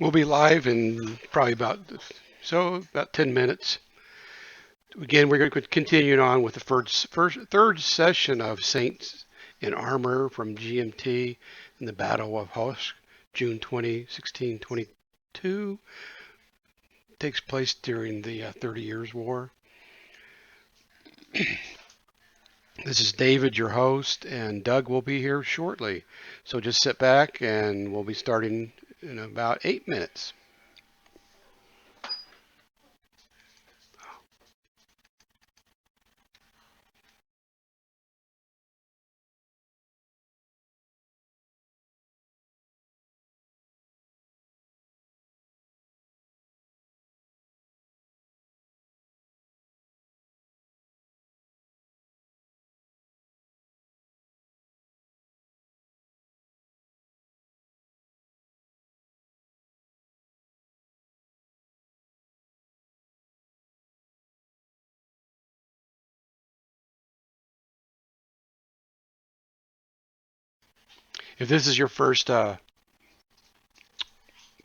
We'll be live in probably about 10 minutes. Again, we're going to continue on with the third session of Saints in Armor from GMT in the Battle of Hochst, June 20, 1622. Takes place during the 30 Years' War. This is David, your host, and Doug will be here shortly. So just sit back and we'll be starting in about 8 minutes. If this is your first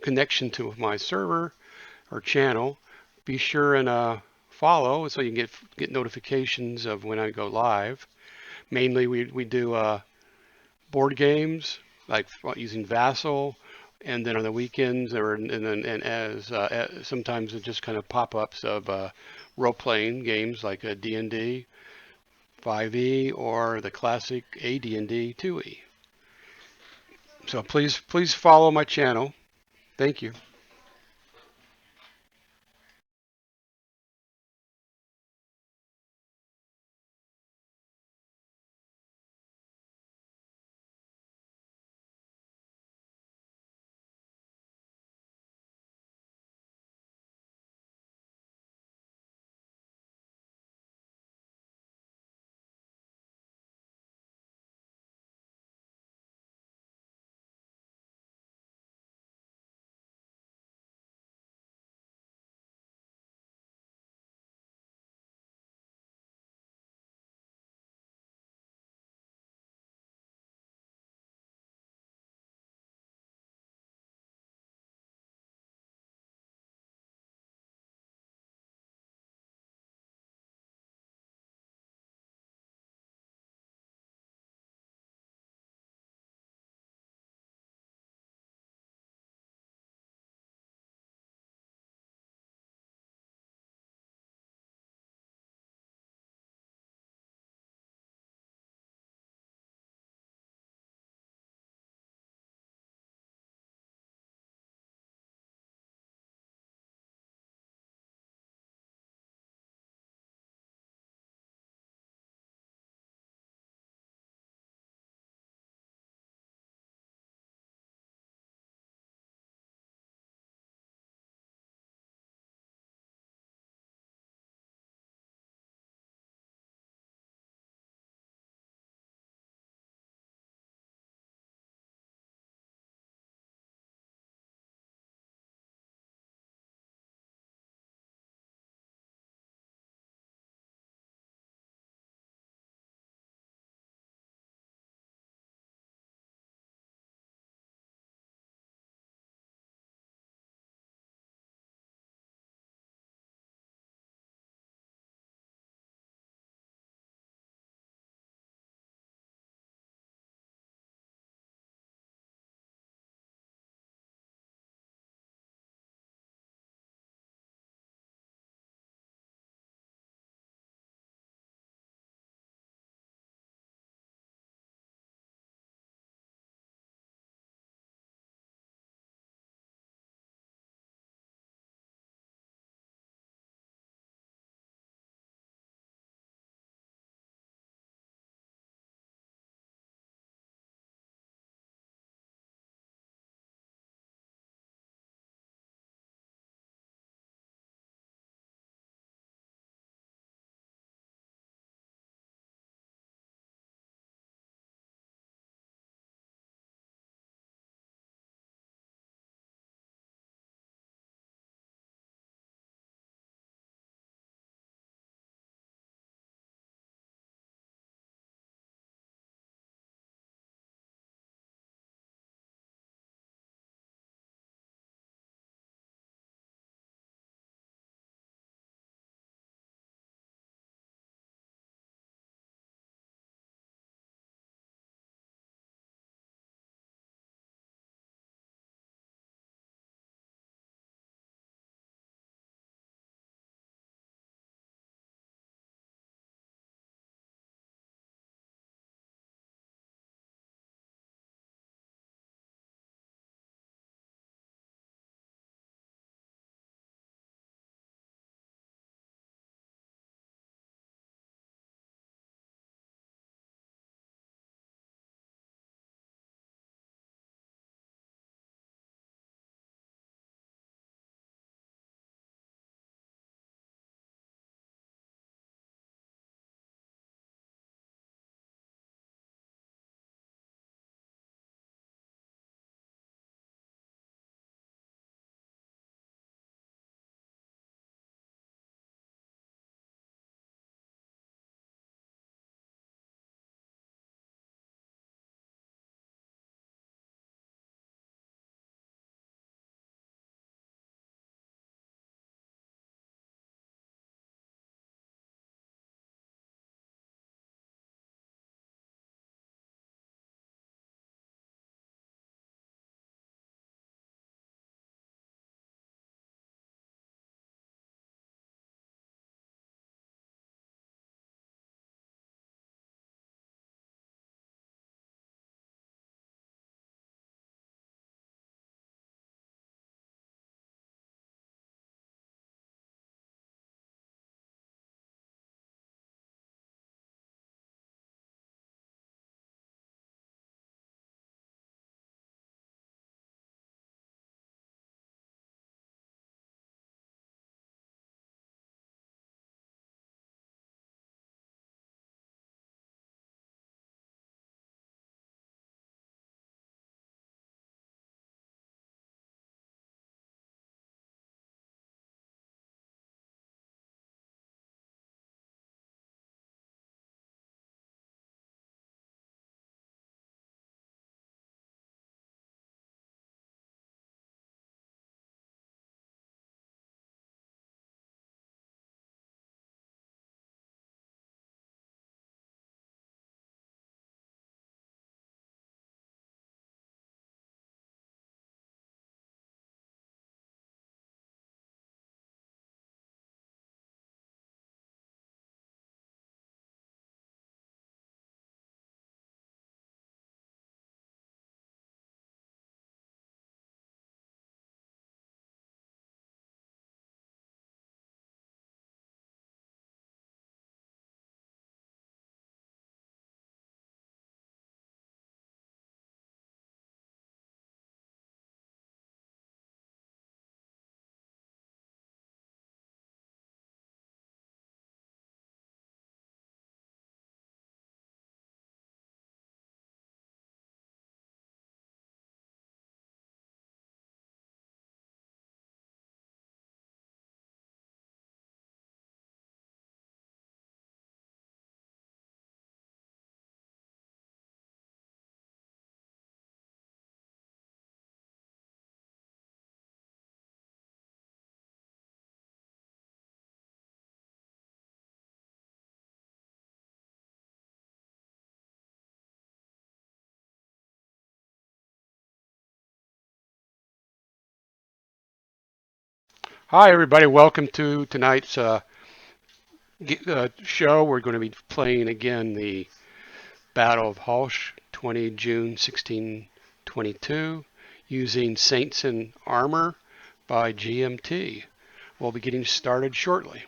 connection to my server or channel, be sure and follow so you can get notifications of when I go live. Mainly, we do board games like using Vassal, and then on the weekends, and as sometimes it just kind of pop-ups of role-playing games like D&D 5e or the classic AD&D 2e. So please follow my channel. Thank you. Hi, everybody. Welcome to tonight's show. We're going to be playing again the Battle of Hochst, 20 June 1622, using Saints in Armor by GMT. We'll be getting started shortly.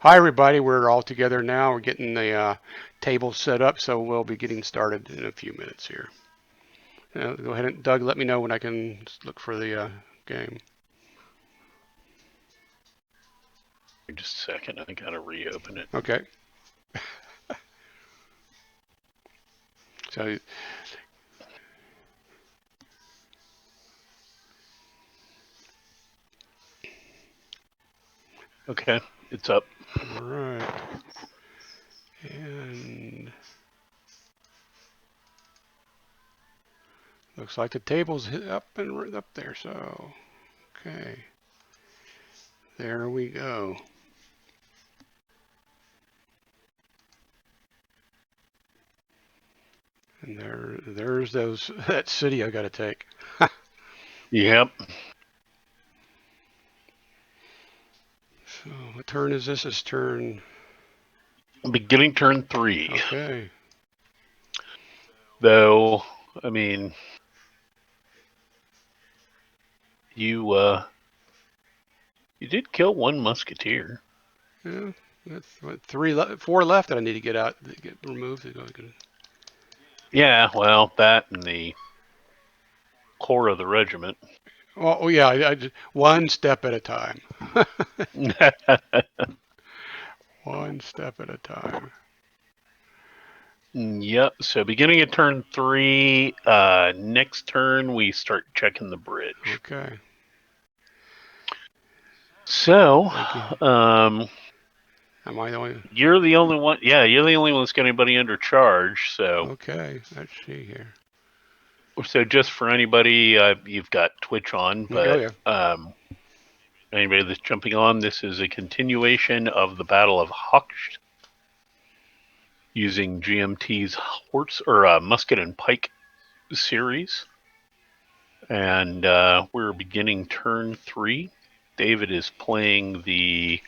Hi, everybody. We're all together now. We're getting the table set up, so we'll be getting started in a few minutes here. Go ahead and Doug, let me know when I can look for the game. Just a second, I gotta reopen it. Okay. So Okay, it's up. all right. And looks like the table's up and up there. So, okay. There we go. And there's that city I got to take. Yep. So, what turn is this? It's turn. Beginning turn 3. Okay. Though, I mean, you did kill one musketeer. Yeah. That's what, four left that I need to get out, to get removed. Yeah, well, that and the core of the regiment. Oh yeah, I just, one step at a time. One step at a time. Yep. So beginning of turn 3. Next turn we start checking the bridge. Okay. So, Thank you. um, Am I the only? you're the only one. Yeah, you're the only one that's got anybody under charge. So, Okay. Let's see here. just for anybody, you've got Twitch on, Oh but yeah. anybody that's jumping on, this is a continuation of the Battle of Hochst using GMT's horse or musket and pike series, and we're beginning turn 3. David is playing the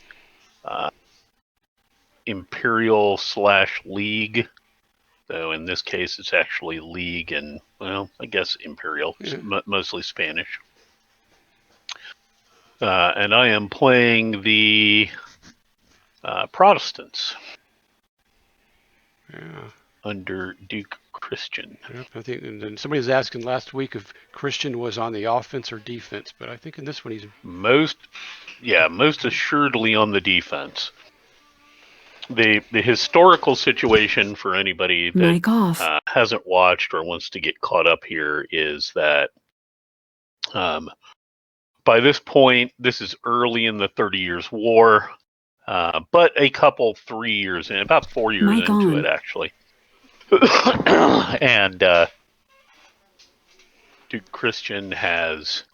Imperial / League. So in this case, it's actually League and, well, I guess Imperial, Yeah. mostly Spanish. And I am playing the Protestants. Yeah. Under Duke Christian. Yep. I think and somebody was asking last week if Christian was on the offense or defense, but I think in this one he's most assuredly on the defense. The historical situation for anybody that hasn't watched or wants to get caught up here is that by this point, this is early in the 30 Years' War. but a couple, 3 years in, about 4 years into it, actually. And Duke Christian has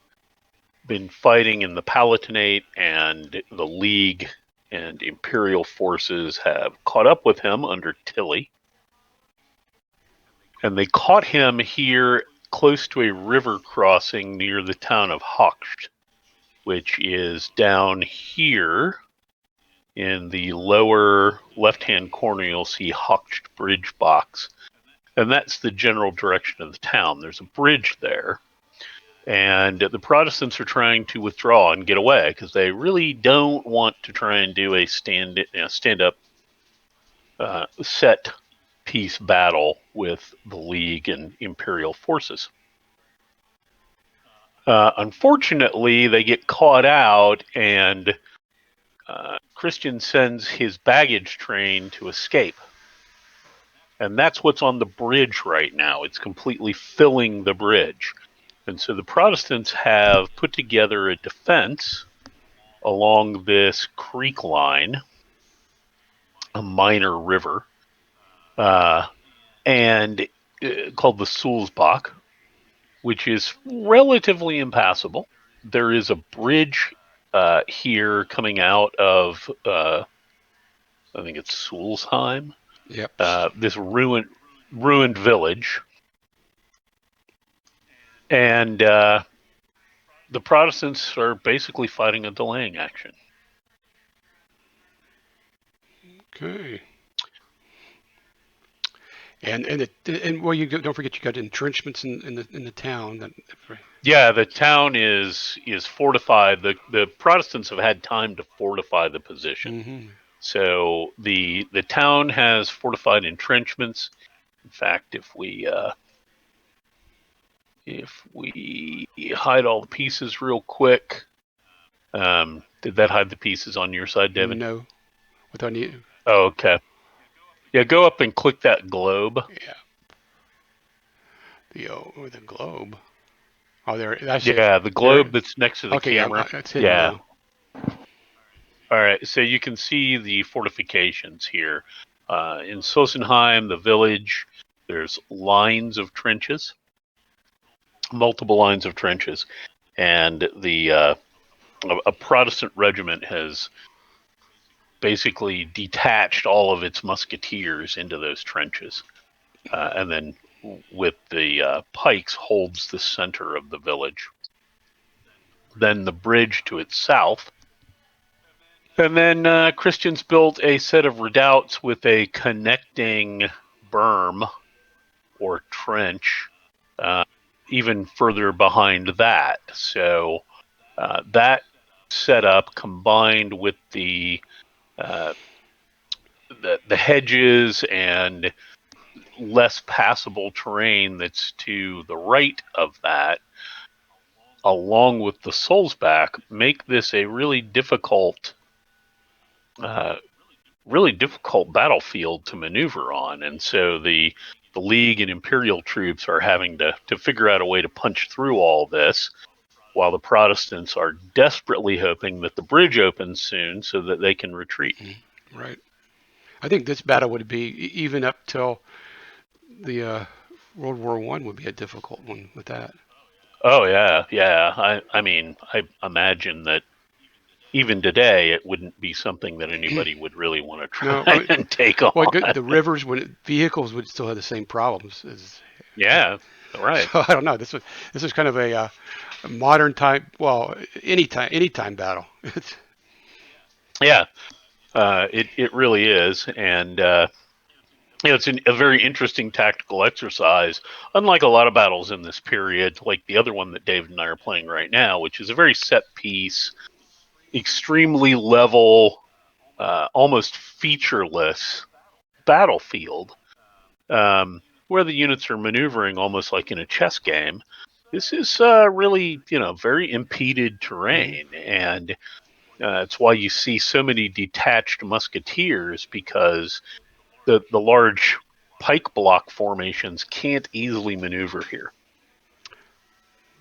been fighting in the Palatinate, and the League and Imperial forces have caught up with him under Tilly. And they caught him here close to a river crossing near the town of Hochst, which is down here in the lower left-hand corner. You'll see Hochst Bridge box, and that's the general direction of the town. There's a bridge there, and the Protestants are trying to withdraw and get away because they really don't want to try and do a stand-up set piece battle with the League and Imperial forces. Unfortunately, they get caught out, and Christian sends his baggage train to escape. And that's what's on the bridge right now. It's completely filling the bridge. And so the Protestants have put together a defense along this creek line, a minor river, and called the Sulzbach, which is relatively impassable. There is a bridge here coming out of, I think it's Sulzheim. Yep. This ruined village, and the Protestants are basically fighting a delaying action. Okay. And well, don't forget you got entrenchments in the town. Yeah, the town is fortified. The Protestants have had time to fortify the position. Mm-hmm. So the town has fortified entrenchments. In fact, if we hide all the pieces real quick, did that hide the pieces on your side, David? No. What do I need? Oh, okay. Yeah, go up and click that globe. Yeah. The globe. Oh, there. I see. Yeah, the globe that's next to the Okay, camera. yeah, it's hidden now. All right, so you can see the fortifications here. In Sossenheim, the village, there's lines of trenches, multiple lines of trenches, and a Protestant regiment has basically detached all of its musketeers into those trenches, and then with the pikes holds the center of the village. Then the bridge to its south. And then Christians built a set of redoubts with a connecting berm or trench even further behind that. So that setup combined with the hedges and less passable terrain that's to the right of that, along with the Sulzbach, make this a really difficult battlefield to maneuver on. And so the League and Imperial troops are having to figure out a way to punch through all this, while the Protestants are desperately hoping that the bridge opens soon so that they can retreat. Right. I think this battle would be even up till the World War I would be a difficult one with that. Oh yeah. I mean, I imagine that even today it wouldn't be something that anybody would really want to try No, I mean, and take on. well, good. The rivers vehicles would still have the same problems. Yeah, right. So I don't know. This is kind of a modern time. Well, anytime battle. Yeah, it really is, and it's a very interesting tactical exercise. Unlike a lot of battles in this period, like the other one that David and I are playing right now, which is a very set piece, extremely level, almost featureless battlefield, where the units are maneuvering almost like in a chess game. This is really, very impeded terrain, and it's why you see so many detached musketeers, because the large pike block formations can't easily maneuver here.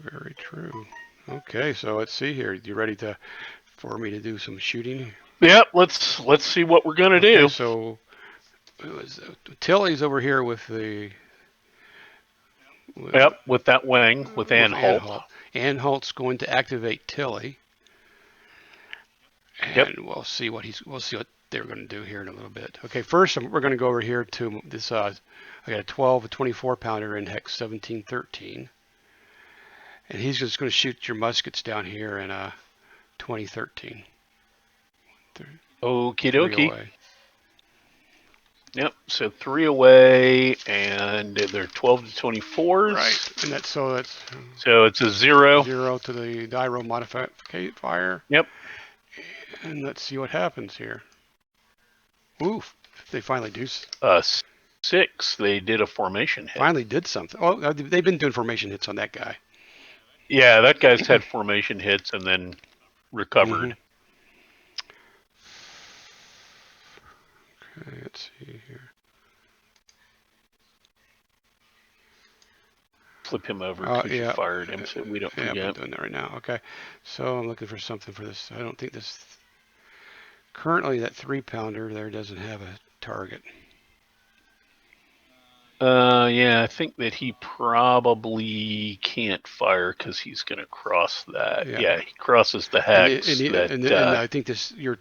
Very true. Okay, so let's see here. You ready for me to do some shooting? Yep. Let's see what we're gonna Okay, do. so it was, Tilly's over here with the Yep. With that wing with with Anhalt. Anhalt. Anhalt's going to activate Tilly, Yep. and we'll see what they're going to do here in a little bit. Okay, first we're going to go over here to this. I got a 12, a 24 pounder in hex 1713, and he's just going to shoot your muskets down here in 2013. Okie Three dokie. away. Yep. So 3 away, and they're 12 to 24s. Right, and that's so it's a 0. 0 to the gyro modifier. Yep. And let's see what happens here. Oof! They finally do. 6. They did a formation hit. Finally did something. Oh, they've been doing formation hits on that guy. Yeah, that guy's had formation hits and then recovered. Okay, let's see here. Flip him over because Yeah. you fired him, so we don't forget. Yeah, I'm doing that right now. Okay, so I'm looking for something for this. I don't think this. Currently, that 3 pounder there doesn't have a target. Yeah, I think that he probably can't fire because he's going to cross that. Yeah, he crosses the hex. And I think your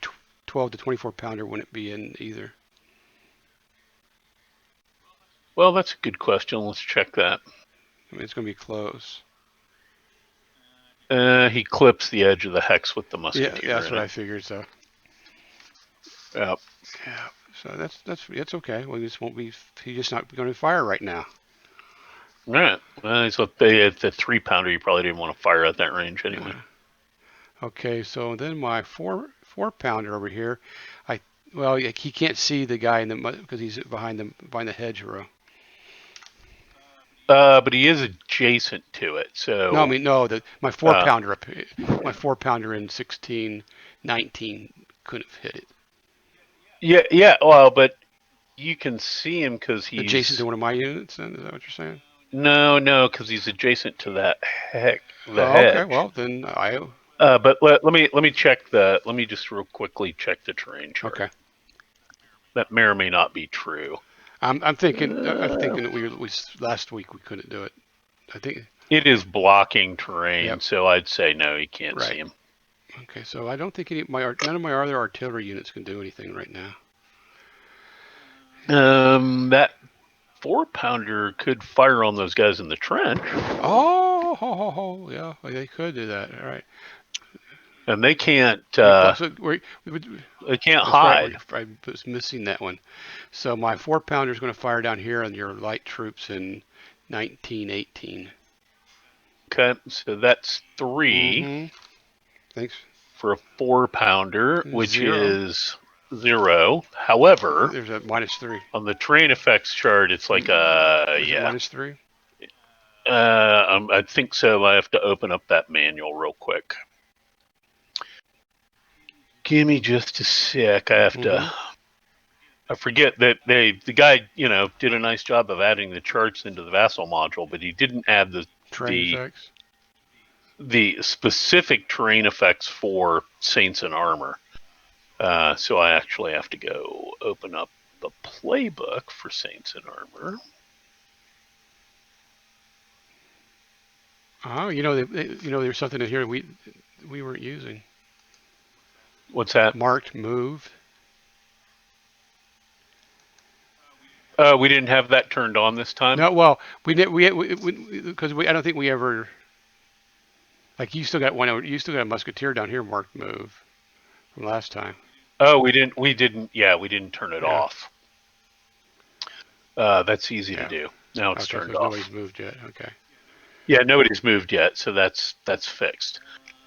12 to 24 pounder wouldn't be in either. Well, that's a good question. Let's check that. I mean, it's going to be close. He clips the edge of the hex with the musketeer. Yeah, that's what I figured. So. Yep. Yeah. So that's okay. Well, this won't be. He's just not going to fire right now. Right. Well, so at the 3 pounder, you probably didn't want to fire at that range anyway. Okay, so then my 4 pounder over here, he can't see the guy in the because he's behind the hedgerow. But he is adjacent to it, so. No, I mean my 4 pounder up here, my 4 pounder in 1619 couldn't have hit it. Yeah. Well, but you can see him because he's adjacent to one of my units. Then is that what you're saying? No, because he's adjacent to that hedge. Okay, well then But let me check the. Let me just real quickly check the terrain chart. Okay. That may or may not be true. I'm thinking that we last week we couldn't do it. I think it is blocking terrain, so I'd say no, you can't see him. Okay, so I don't think none of my other artillery units can do anything right now. That 4 pounder could fire on those guys in the trench. Oh, yeah, they could do that. All right. And they can't. They can't hide. Right, I was missing that one. So my 4 pounder is going to fire down here on your light troops in 1918. Okay, so that's 3. Mm-hmm. Thanks. For a 4 pounder, which is 0. However, there's a -3 on the terrain effects chart. It's like is it -3? I think so. I have to open up that manual real quick. Give me just a sec. I have to. I forget that the guy did a nice job of adding the charts into the Vassal module, but he didn't add the terrain effects. The specific terrain effects for Saints in Armor. So I actually have to go open up the playbook for Saints in Armor. Oh, there's something in here we weren't using. What's that? Marked move. We didn't have that turned on this time. No, well, we did. Because I don't think we ever. Like you still got a musketeer down here marked move from last time. Oh, we didn't. Yeah, we didn't turn it off. That's easy to do. Now it's turned off. Nobody's moved yet. Okay. Yeah, nobody's moved yet, so that's fixed.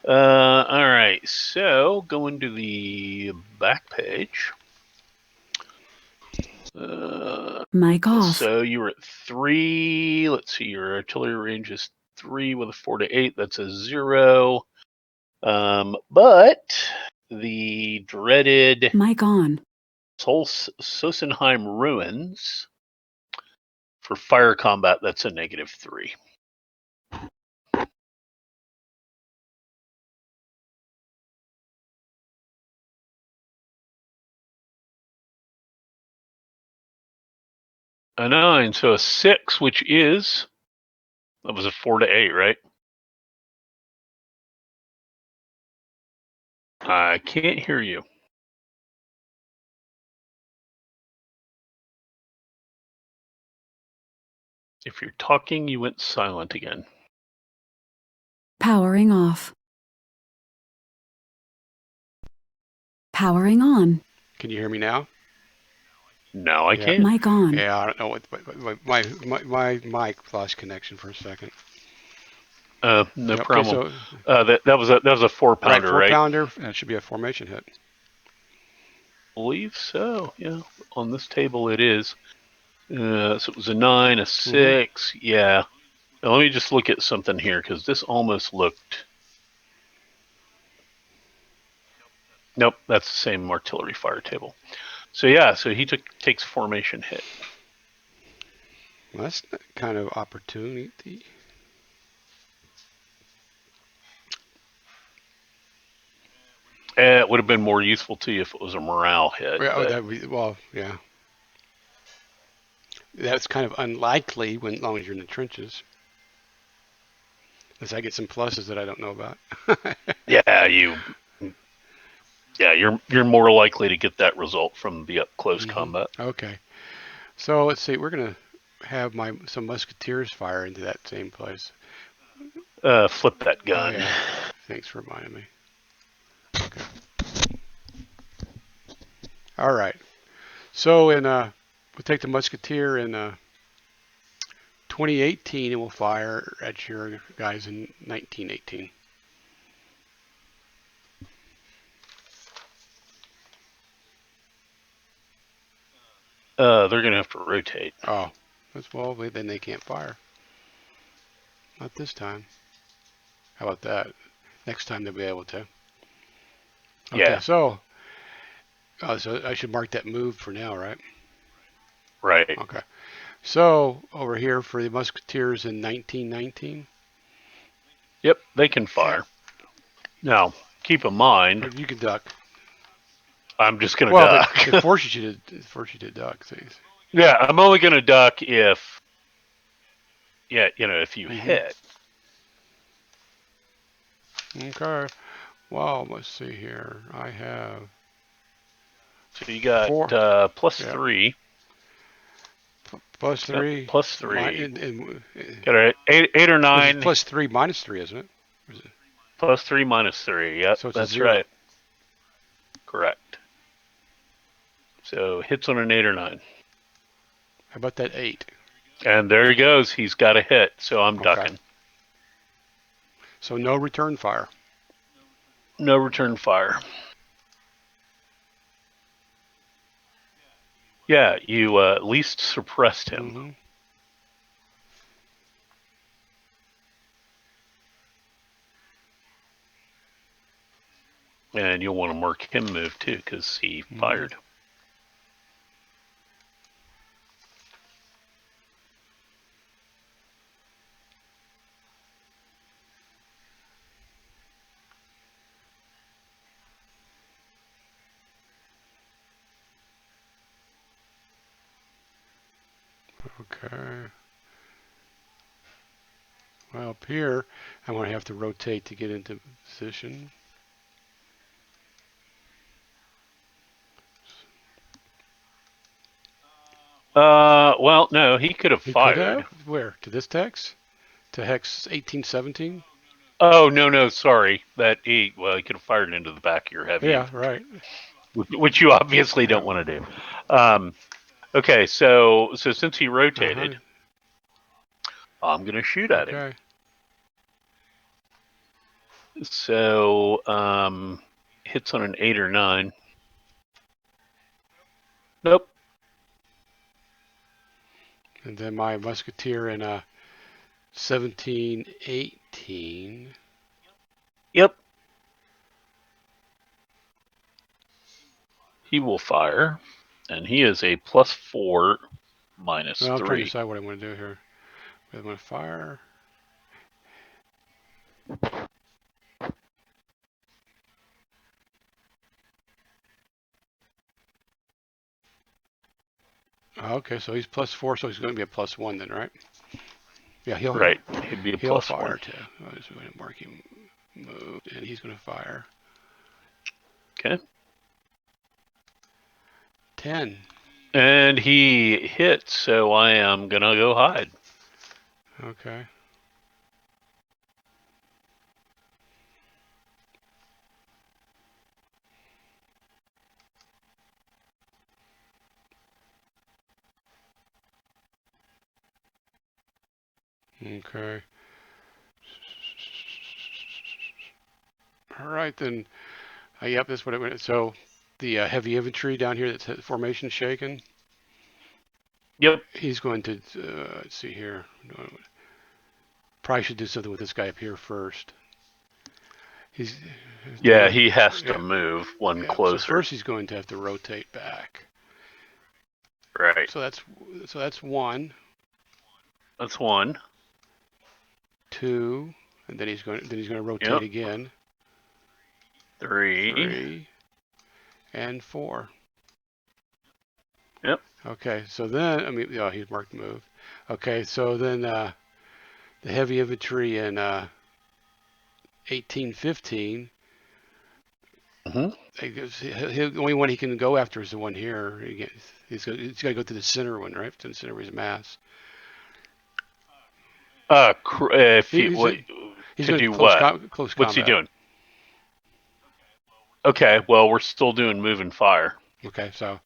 All right, so going to the back page. Mic off. So you were at 3. Let's see, your artillery range is 3 with a 4 to 8. That's a 0. But the dreaded mic on Sosenheim ruins for fire combat. That's a -3. A 9, so a 6, which is, that was a 4 to 8, right? I can't hear you. If you're talking, you went silent again. Powering off. Powering on. Can you hear me now? Now I can. Mic on. Yeah, I don't know what my mic lost connection for a second. No Yep, problem. Okay, so That was a 4-pounder, right, right? 4-pounder. That should be a formation hit. I believe so. Yeah, on this table it is. So it was a 9, a 6. Yeah. Now, let me just look at something here because this almost looked. Nope, that's the same artillery fire table. So yeah, so he takes formation hit. Well, that's kind of opportunity. It would have been more useful to you if it was a morale hit. Yeah, yeah. That's kind of unlikely when, as long as you're in the trenches. Unless I get some pluses that I don't know about. Yeah, you're more likely to get that result from the up close combat. Okay. So let's see. We're gonna have some musketeers fire into that same place. Flip that gun. Oh yeah. Thanks for reminding me. Okay. All right. So we'll take the musketeer in 2018 and we'll fire at your guys in 1918. They're gonna have to rotate. Oh, then they can't fire. Not this time. How about that? Next time they'll be able to. Okay, Yeah. so I should mark that move for now, right? Right. Okay. So over here for the musketeers in 1919. Yep, they can fire. Now, keep in mind, You can duck. I'm just gonna Well, duck. it forces you to duck. See. Yeah, I'm only gonna duck if, if you hit. Okay. Well, let's see here. I have. So you got 4. plus Yeah. 3. Plus 3. Yep, plus 3. And Got a 8 or 9. plus 3 minus 3, isn't it? Plus 3 minus 3. Yep, So it's that's 0. right. Correct. So hits on an 8 or 9. How about that 8? And there he goes. He's got a hit. So I'm ducking. So no return fire. No return fire. Yeah, you at least suppressed him. And you'll want to mark him move too because he fired. Okay. Well, up here, I'm going to have to rotate to get into position. Well, no, he could have fired. Could have? Where? To this text? To hex 1817? Oh, no, sorry. He could have fired into the back of your heavy. Yeah, right. Which you obviously don't want to do. Okay, so since he rotated, I'm going to shoot at him. So, hits on an 8 or 9. Nope. And then my musketeer in 1718. Yep. He will fire, and he is a plus 4 minus 3. I'm trying to decide what I'm going to do here. I'm going to fire. Okay, so he's +4, so he's going to be a +1 then, right? Yeah, Right. He'd be a he'll +1. fire too. So we're going to mark him moved, and he's going to fire. Okay. 10. And he hits, so I am going to go hide. Okay. Okay. All right, then. Yep, that's what it went. So the heavy infantry down here that's formation shaken. Yep. He's going to, let's see here. Probably should do something with this guy up here first. Yeah, he has to move one closer. So first he's going to have to rotate back. Right. So that's 1. That's 1. 2, and then he's going to rotate again. 3 and 4. Yep. Okay, so then he's marked move. Okay, so then the heavy infantry in 1815. The only one he can go after is the one here. He's got to go to the center one, right? To the center of his mass. If he's going to do close what? Close What's combat. he doing? Okay, well, we're still doing move and fire. Okay, so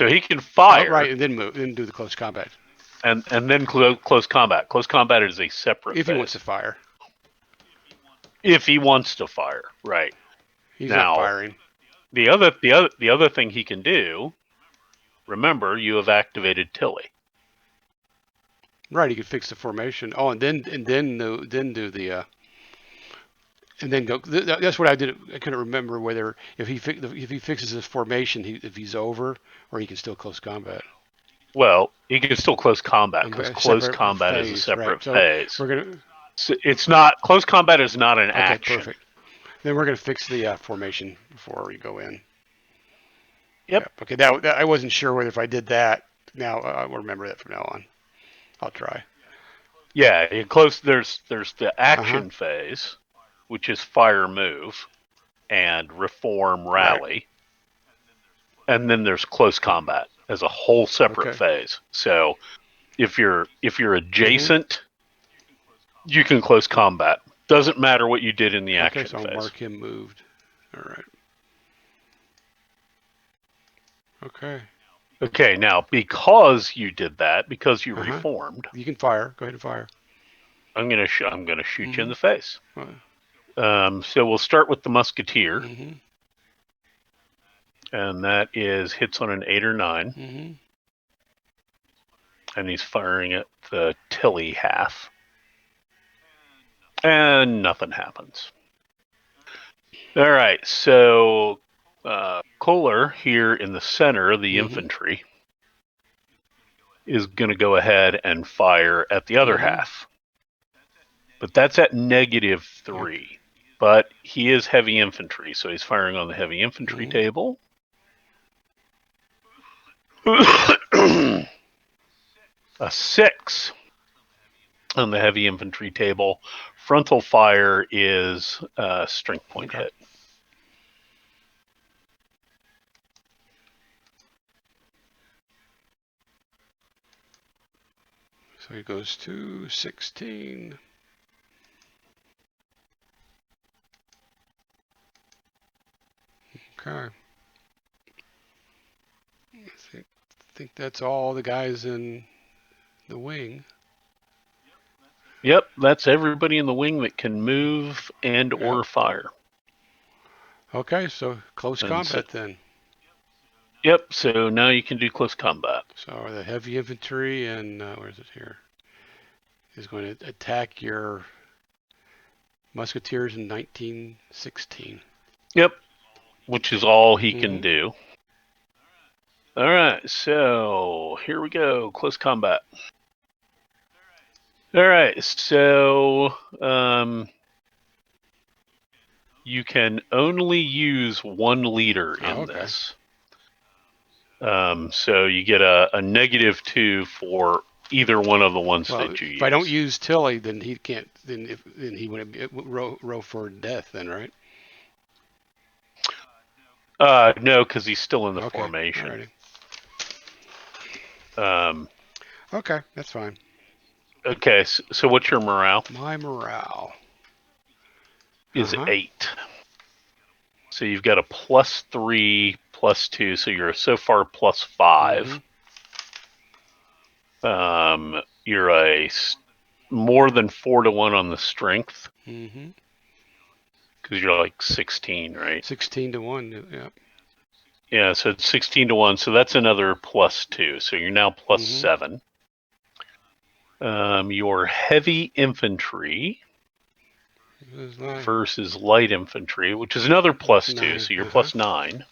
he can fire. Right, and then move, then do the close combat. And then close combat. Close combat is a separate If phase. he wants to fire. If he wants to fire, right. He's now, not firing. The other thing he can do, remember, you have activated Tilly. Right, he could fix the formation. Oh, and then do the and then go. That's what I did. I couldn't remember whether if he fixes his formation, if he's over, or he can still close combat. Well, he can still close combat because close combat is a separate phase. So we're gonna. So it's not close combat is not an action. Okay, perfect. Then we're gonna fix the formation before we go in. Yep. Okay. That I wasn't sure whether if I did that. Now I will remember that from now on. I'll try. Yeah, there's the action phase, which is fire move and reform rally. Right. And then there's close combat as a whole separate phase. So if you're adjacent, you can close combat. Doesn't matter what you did in the action phase. Okay, so I'll mark him moved. All right. Okay. Okay, now because you did that, because you reformed, you can fire. Go ahead and fire. I'm gonna shoot you in the face. So we'll start with the musketeer, and that is hits on an 8 or 9, and he's firing at the Tilly half, and nothing happens. All right, so Kohler here in the center, the infantry, is going to go ahead and fire at the other half. But that's at -3. Yep. But he is heavy infantry, so he's firing on the heavy infantry table. A 6 on the heavy infantry table. Frontal fire is a strength point hit. So he goes to 16. Okay. I think that's all the guys in the wing. Yep, that's everybody in the wing that can move and or fire. Okay, so close combat then. Yep, so now you can do close combat. So the heavy infantry and where is it here? Is going to attack your musketeers in 1916. Yep, which is all he can do. All right, so here we go, close combat. All right, so you can only use one leader in this. So you get a -2 for either one of the ones that you use. If I don't use Tilly, then he can't. Then he wouldn't row for death. Then, right? No, because he's still in the formation. Okay, that's fine. Okay, so what's your morale? My morale is 8. So you've got a +3, +2, so you're so far +5. You're a more than 4-to-1 on the strength. Because you're like 16, right? 16-1, yeah. Yeah, so it's 16-1, so that's another +2. So you're now +7. Your heavy infantry versus light infantry, which is another +2, so you're +9.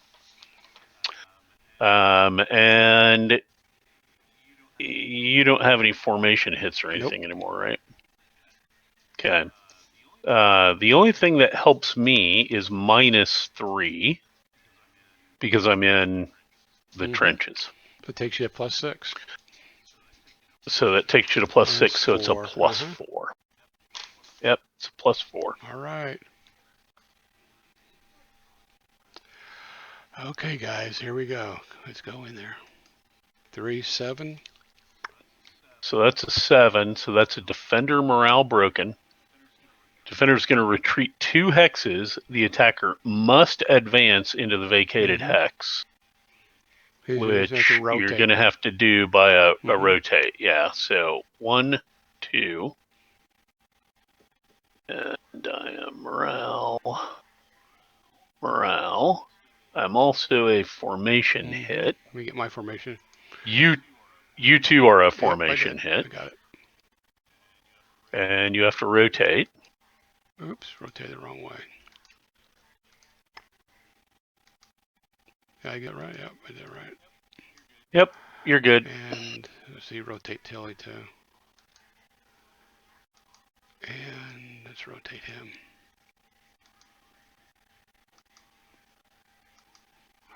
And you don't have any formation hits or anything anymore, right? Okay. The only thing that helps me is -3 because I'm in the trenches. It takes you to +6. So that takes you to +6, so it's a +4. Yep, it's a +4. All right. Okay, guys, here we go. Let's go in there. 3, 7. So that's a 7. So that's a defender morale broken. Defender's going to retreat 2 hexes. The attacker must advance into the vacated hex, which you're going to have to do by a rotate. Yeah, so 1, 2. And I am morale. I'm also a formation hit. Let me get my formation. You two are a formation hit. I got it. And you have to rotate. Oops, rotated the wrong way. Did I get it right? Yep, I did it right. Yep, you're good. And let's see, rotate Tilly too. And let's rotate him.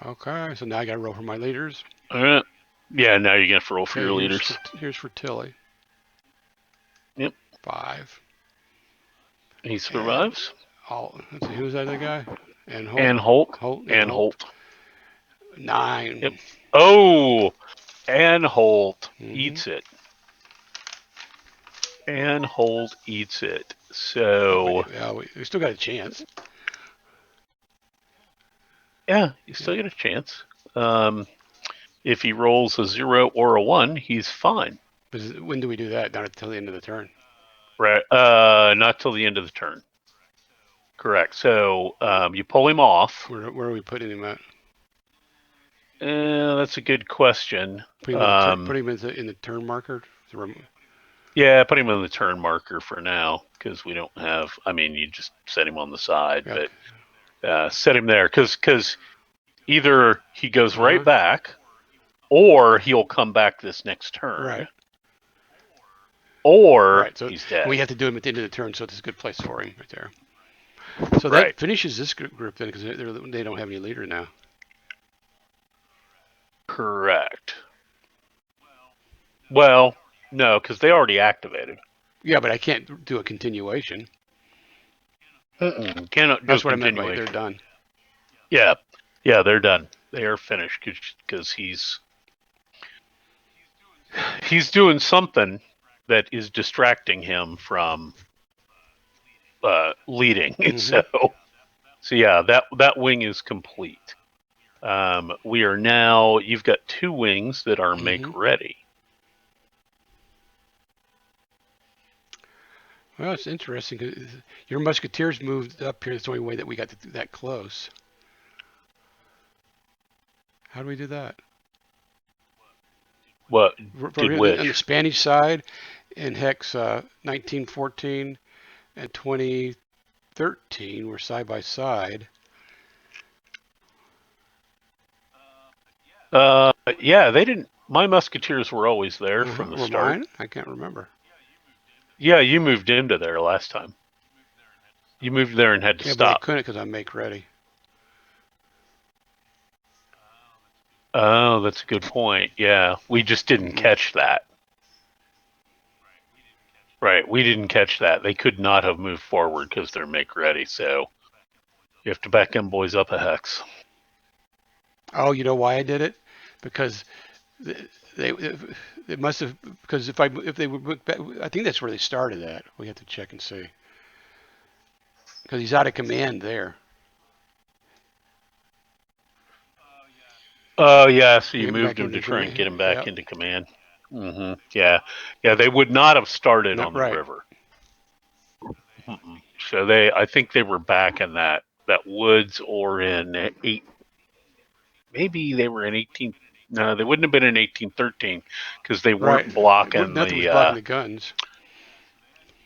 Okay, so now I got to roll for my leaders. All right. Yeah, now you're going to have to roll for your leaders. Here's for Tilly. Yep. 5. He survives. Let's see, who's that other guy? And Holt. Holt. 9. Yep. Oh, and Holt eats it. And Holt eats it. So. Yeah, we still got a chance. Yeah, you still get a chance. If he rolls a 0 or a 1, he's fine. But when do we do that? Not until the end of the turn. Right. Not till the end of the turn. Correct. So you pull him off. Where are we putting him at? That's a good question. Put him in the turn marker. Yeah, put him on the turn marker for now because we don't have. I mean, you just set him on the side, but set him there because either he goes right back, or he'll come back this next turn. Right. Or he's dead. We have to do him at the end of the turn, so it's a good place for him right there. So that finishes this group then, because they don't have any leader now. Correct. Well, no, because they already activated. Yeah, but I can't do a continuation. Cannot do That's a what I meant continuation. by they're done. Yeah, they're done. They are finished because he's doing something that is distracting him from leading. So yeah, that wing is complete. We are now. You've got 2 wings that are make ready. Well, it's interesting because your musketeers moved up here. That's the only way that we got that close. How do we do that? What? On the Spanish side, in hex 1914 and 2013, we're side by side. Yeah, they didn't. My musketeers were always there from the start. Mine? I can't remember. Yeah, you moved into there last time. You moved there and had to stop. But I couldn't because I make ready. Oh, that's a good point. Yeah, we just didn't catch that. Right, we didn't catch that. They could not have moved forward because they're make ready. So you have to back them boys up a hex. Oh, you know why I did it? Because they it must have, because if they would back, I think that's where they started at. We have to check and see because he's out of command there. Oh yeah, so you Get him moved back him to into try and get command. him back Yep. into command. Yeah, yeah. They would not have started Not on the right. river. So I think they were back in that woods or in maybe they were in 18. No, they wouldn't have been in 1813 because they Right. weren't blocking Nothing was the. blocking the guns.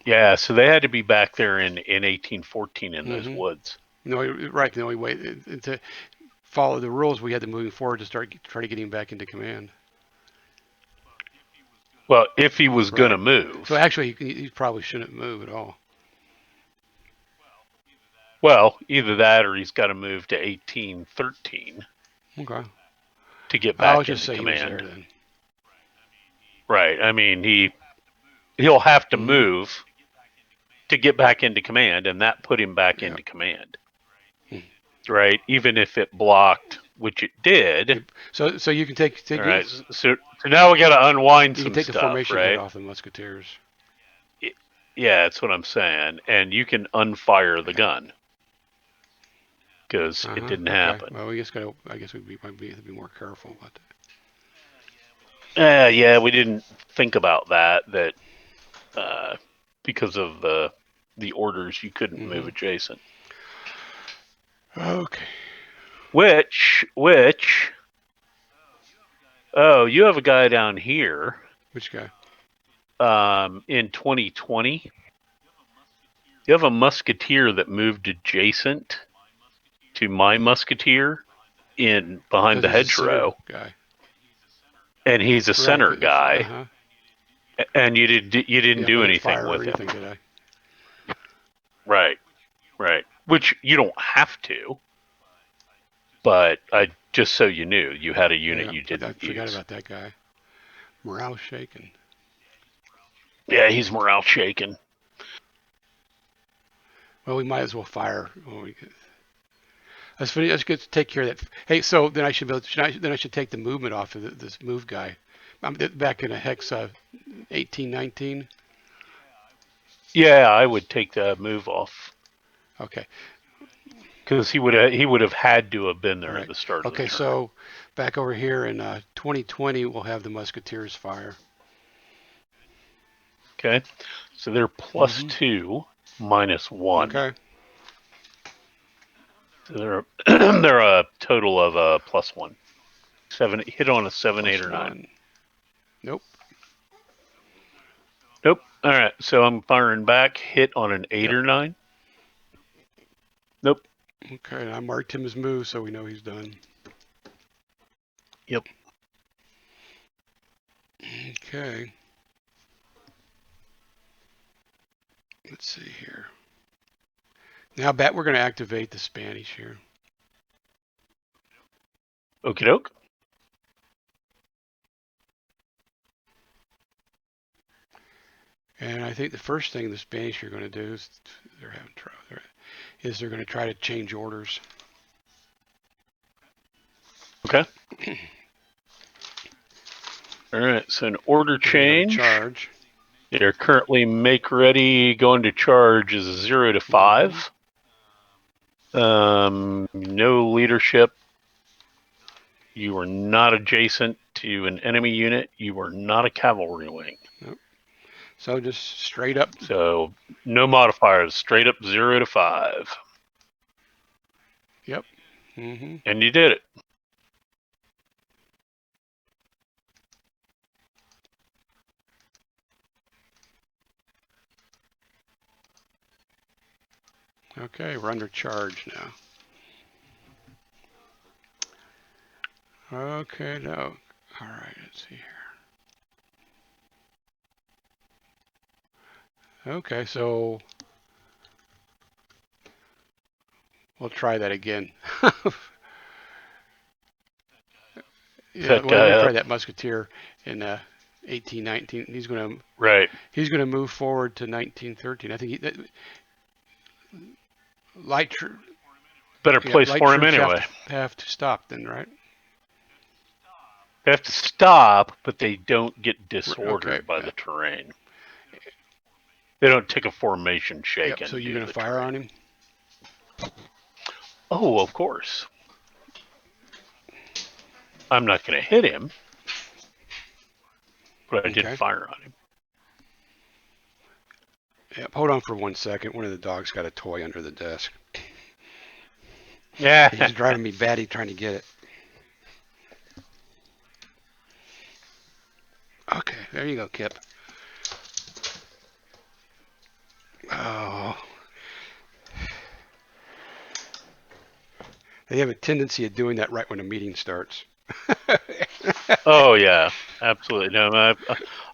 Yeah, so they had to be back there in 1814 in those Mm-hmm. woods. No, right. The only way to follow the rules, we had to moving forward to try to get him back into command. Well, if he was going to Right. So move. actually, he probably shouldn't move at all. Well, either that or he's got to move to 1813 Okay. to get I'll back just into say he was there command. then. Right. I mean, he'll have to Mm-hmm. move to get back into command, and that put him back Yeah. into command. Right. Even if it blocked, which it did. So you can take All right. So now we got to unwind you can some take the stuff, formation hit right? off the musketeers. Yeah, that's what I'm saying. And you can unfire the gun because it didn't Okay. happen. Well, I guess we might be to be more careful about that. Yeah, we didn't think about that. Because of the orders, you couldn't move adjacent. Okay. Which oh, you have a guy down here. Which guy? In 2020, you have a musketeer that moved adjacent to my musketeer in behind Because the he's a center hedgerow, guy. and he's a Right. center guy. Uh-huh. And you didn't Yeah, do but I didn't anything fire or with anything, him. did I? Right. Which you don't have to, but I just so you knew, you had a unit Yeah, you I didn't forgot use. about that guy. Morale shaken. Yeah, he's morale shaken. Well, we might as well fire. Let's get take care of that. Hey, so then I should be able then I should take the movement off of this move guy. I'm back in a hex 1819. Yeah, I would take the move off Okay. because he would have had to have been All there at right. the start of the Okay. turn. So back over here in 2020, we'll have the musketeers fire. Okay, so they're +2, -1. Okay. So they're a total of +1. 7 hit on a 7, 8, Plus or 9. one. Nope. Nope. All right, so I'm firing back. Hit on an 8 Yep. or 9. Nope. Okay. And I marked him as move, so we know he's done. Yep. Okay. Let's see here. Now, we're going to activate the Spanish here. Okie doke. And I think the first thing the Spanish are going to do is they're having trouble. They're going to try to change orders. Okay. All right, so an order change. Charge. They're currently make ready. Going to charge is 0 to 5. No leadership. You are not adjacent to an enemy unit. You are not a cavalry wing. Nope. So just straight up. So no modifiers. Straight up 0 to 5. Yep. And you did it. Okay, we're under charge now. Okay, no. All right, let's see here. Okay, so we'll try that again. Yeah, well, we tried that musketeer in 1819. He's going to move forward to 1913. I think light better place for him troops anyway. Have to stop then, right? They have to stop, but they don't get disordered by the terrain. They don't take a formation shake. Yep, so you're going to fire on him? Oh, of course. I'm not going to hit him, but I did fire on him. Yep, hold on for 1 second. One of the dogs got a toy under the desk. Yeah. He's driving me batty trying to get it. Okay, there you go, Kip. Oh. They have a tendency of doing that right when a meeting starts. Oh yeah, absolutely. No,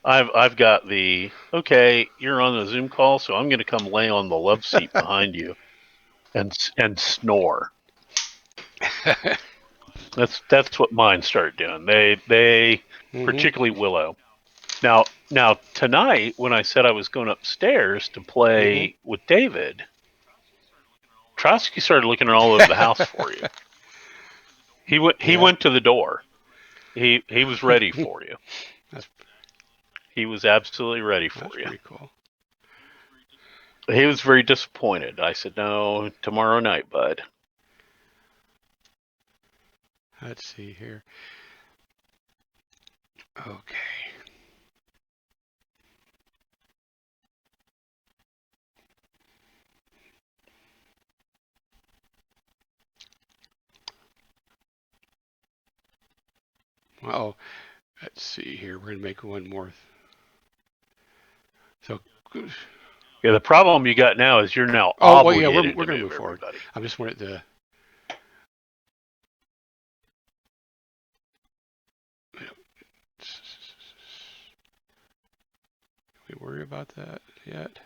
I've got the okay. You're on the Zoom call, so I'm going to come lay on the love seat behind you, and snore. That's what mine start doing. They particularly Willow. Now tonight when I said I was going upstairs to play with David, Trotsky started looking all over the house for you. He went to the door. He was ready for you. He was absolutely ready for you. That's pretty cool. He was very disappointed. I said, no, tomorrow night, bud. Let's see here. Okay. Oh, let's see here. We're going to make one more. So, yeah, the problem you got now is you're now obligated well, yeah, we're going to move everybody. forward. I just wanted to. We worry about that yet?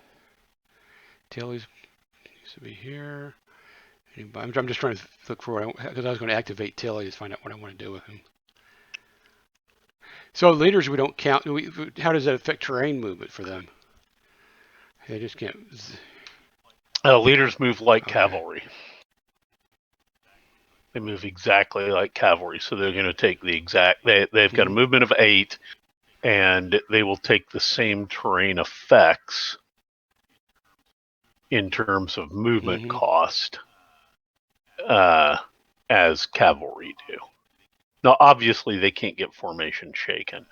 Tilly's needs to be here. I'm just trying to look for what because I was going to activate Tilly to find out what I want to do with him. So leaders we don't count. How does that affect terrain movement for them? They just can't. Leaders move like cavalry. They move exactly like cavalry, so they're going to take the exact. They've got a movement of 8, and they will take the same terrain effects in terms of movement cost as cavalry do. Now, obviously, they can't get formation shaken,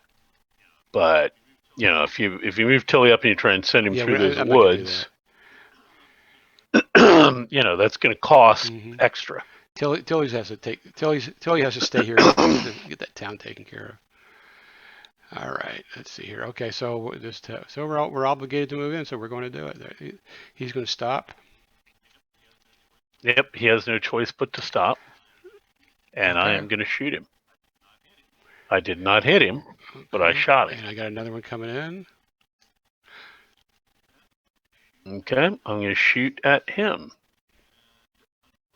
but if you move Tilly up and you try and send him through those woods, that's going to cost extra. Tilly has to stay here to get that town taken care of. All right, let's see here. Okay, so we're obligated to move in, so we're going to do it. He's going to stop. Yep, he has no choice but to stop, and I am going to shoot him. I did not hit him, but I shot him. And I got another one coming in. Okay, I'm going to shoot at him.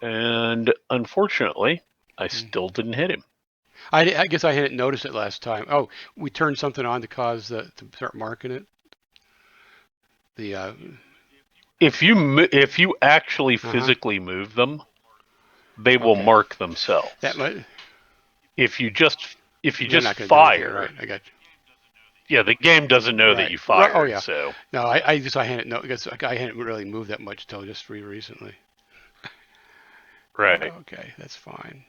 And unfortunately, I still didn't hit him. I guess I hadn't noticed it last time. Oh, we turned something on to to start marking it. If you actually physically move them, they will mark themselves. If you just fire, right? I got you. Yeah, the game doesn't know that you fired. Oh yeah. So no, I hadn't really moved that much until just recently. Right. Okay, that's fine.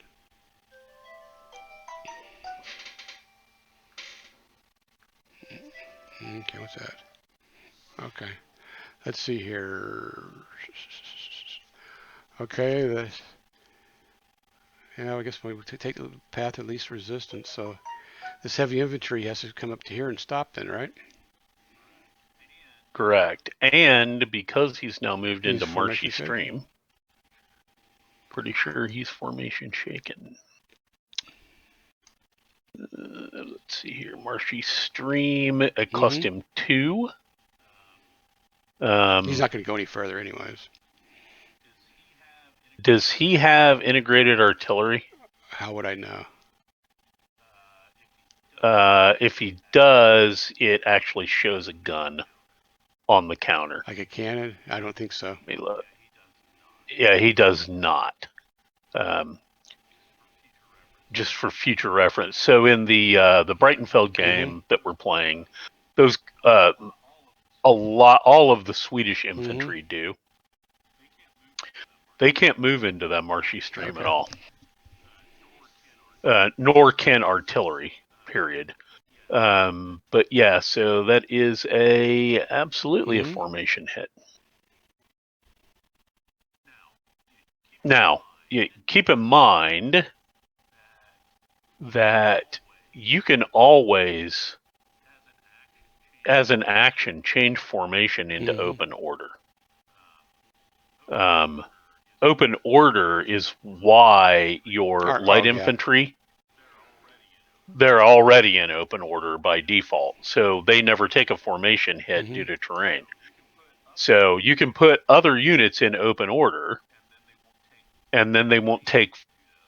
Okay, what's that? Okay, let's see here. Okay, I guess we take the path of least resistance. So this heavy infantry has to come up to here and stop then, right? Correct. And because he's now moved into Marshy Stream, pretty sure he's formation shaken. Let's see here. Marshy Stream, it cost him 2. He's not going to go any further anyways. Does he have integrated artillery? How would I know? If he does, it actually shows a gun on the counter. Like a cannon? I don't think so. Let me look. Yeah, he does not. Just for future reference. So in the Breitenfeld game that we're playing, those all of the Swedish infantry do. They can't move into that marshy stream at all. Nor can artillery. Period. But yeah, so that is absolutely a formation hit. Now, keep in mind that you can always, as an action, change formation into open order. Open order is why your light infantry, they're already in open order by default. So they never take a formation hit due to terrain. So you can put other units in open order, and then they won't take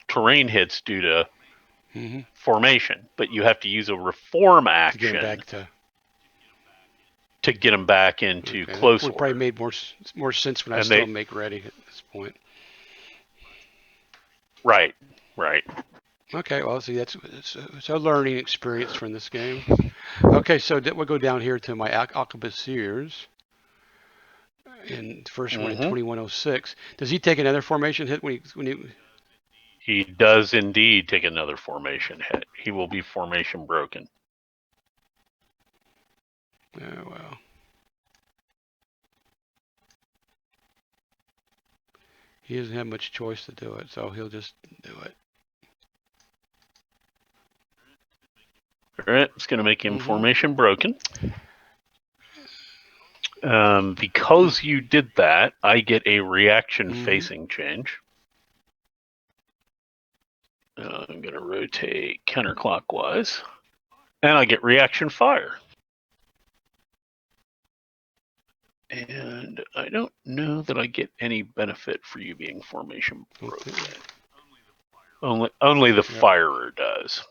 terrain hits due to formation. But you have to use a reform action to get them back into close order. Would probably made more sense when I still make ready at this point. Right. Okay, well, see, it's a learning experience from this game. Okay, so we'll go down here to my arquebusiers. And the first one at 2106. Does he take another formation hit when he? He does indeed take another formation hit. He will be formation broken. Oh, well. He doesn't have much choice to do it, so he'll just do it. All right, it's going to make him formation broken. Because you did that, I get a reaction facing change. I'm going to rotate counterclockwise. And I get reaction fire. And I don't know that I get any benefit for you being formation broken. Only the firer does.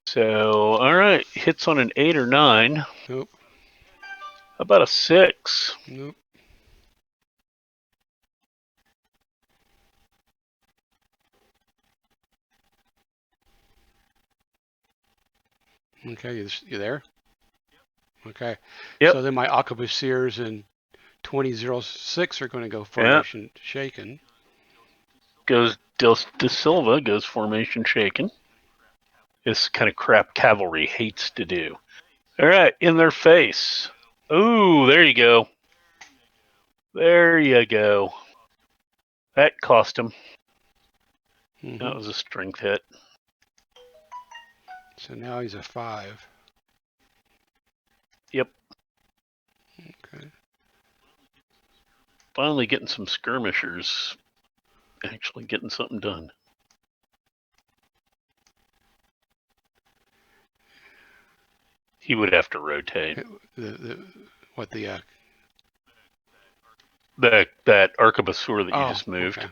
So, all right, hits on an 8 or 9. Nope. How about a 6? Nope. Okay, you there? Okay. Yep. So then my arquebusiers in 2006 are going to go formation shaken. Goes De Silva goes formation shaken. This kind of crap cavalry hates to do. All right, in their face. Ooh, there you go. There you go. That cost him. That was a strength hit. So now he's a 5. Yep. Okay. Finally getting some skirmishers. Actually getting something done. He would have to rotate. That arquebuseur that you just moved.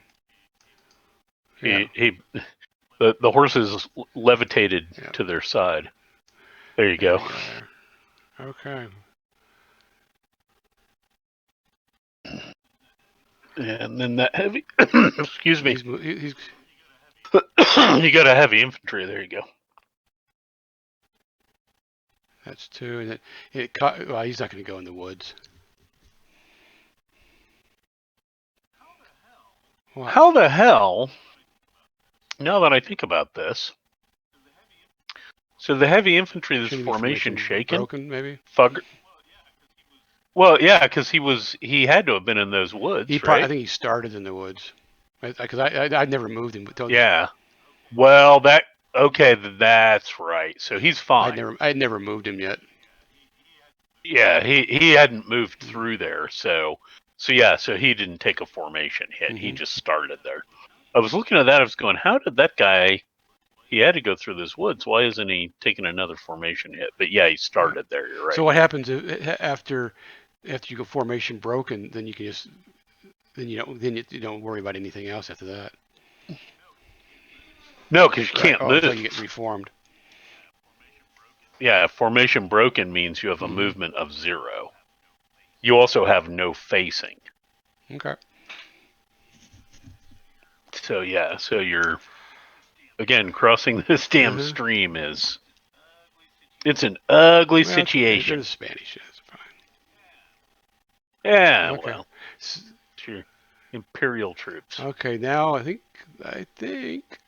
Okay. Yeah. The horses levitated to their side. There you go. Okay. And then that heavy, excuse me. He's you got a heavy infantry. There you go. That's 2. And well, he's not going to go in the woods. What? How the hell? Now that I think about this, so the heavy infantry that's formation shaken, broken maybe. Well, yeah, because he had to have been in those woods. I think he started in the woods, because I never moved him. Yeah. Well, that's right. So he's fine. I never moved him yet. Yeah, he hadn't moved through there, so he didn't take a formation hit. He just started there. I was looking at that. I was going, how did that guy? He had to go through those woods. Why isn't he taking another formation hit? But yeah, he started there. You're right. So what happens after you go formation broken? Then you can just you don't worry about anything else after that. No, because you can't move until you get reformed. Yeah, formation broken means you have a movement of 0. You also have no facing. Okay. So yeah, so you're again crossing this damn stream it's an ugly situation. It's Spanish. That's fine. Yeah, Okay. well, it's your imperial troops. Okay, now I think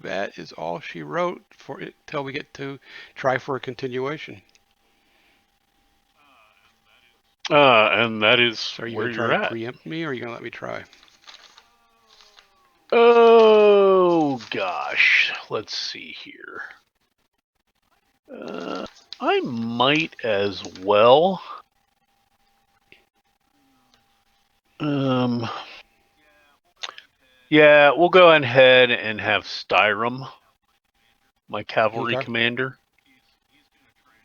that is all she wrote for it till we get to try for a continuation. And that is So are you where going to try you're to at. preempt me, or are you going to let me try? Oh gosh, let's see here. I might as well. Yeah, we'll go ahead and have Styrum, my cavalry commander.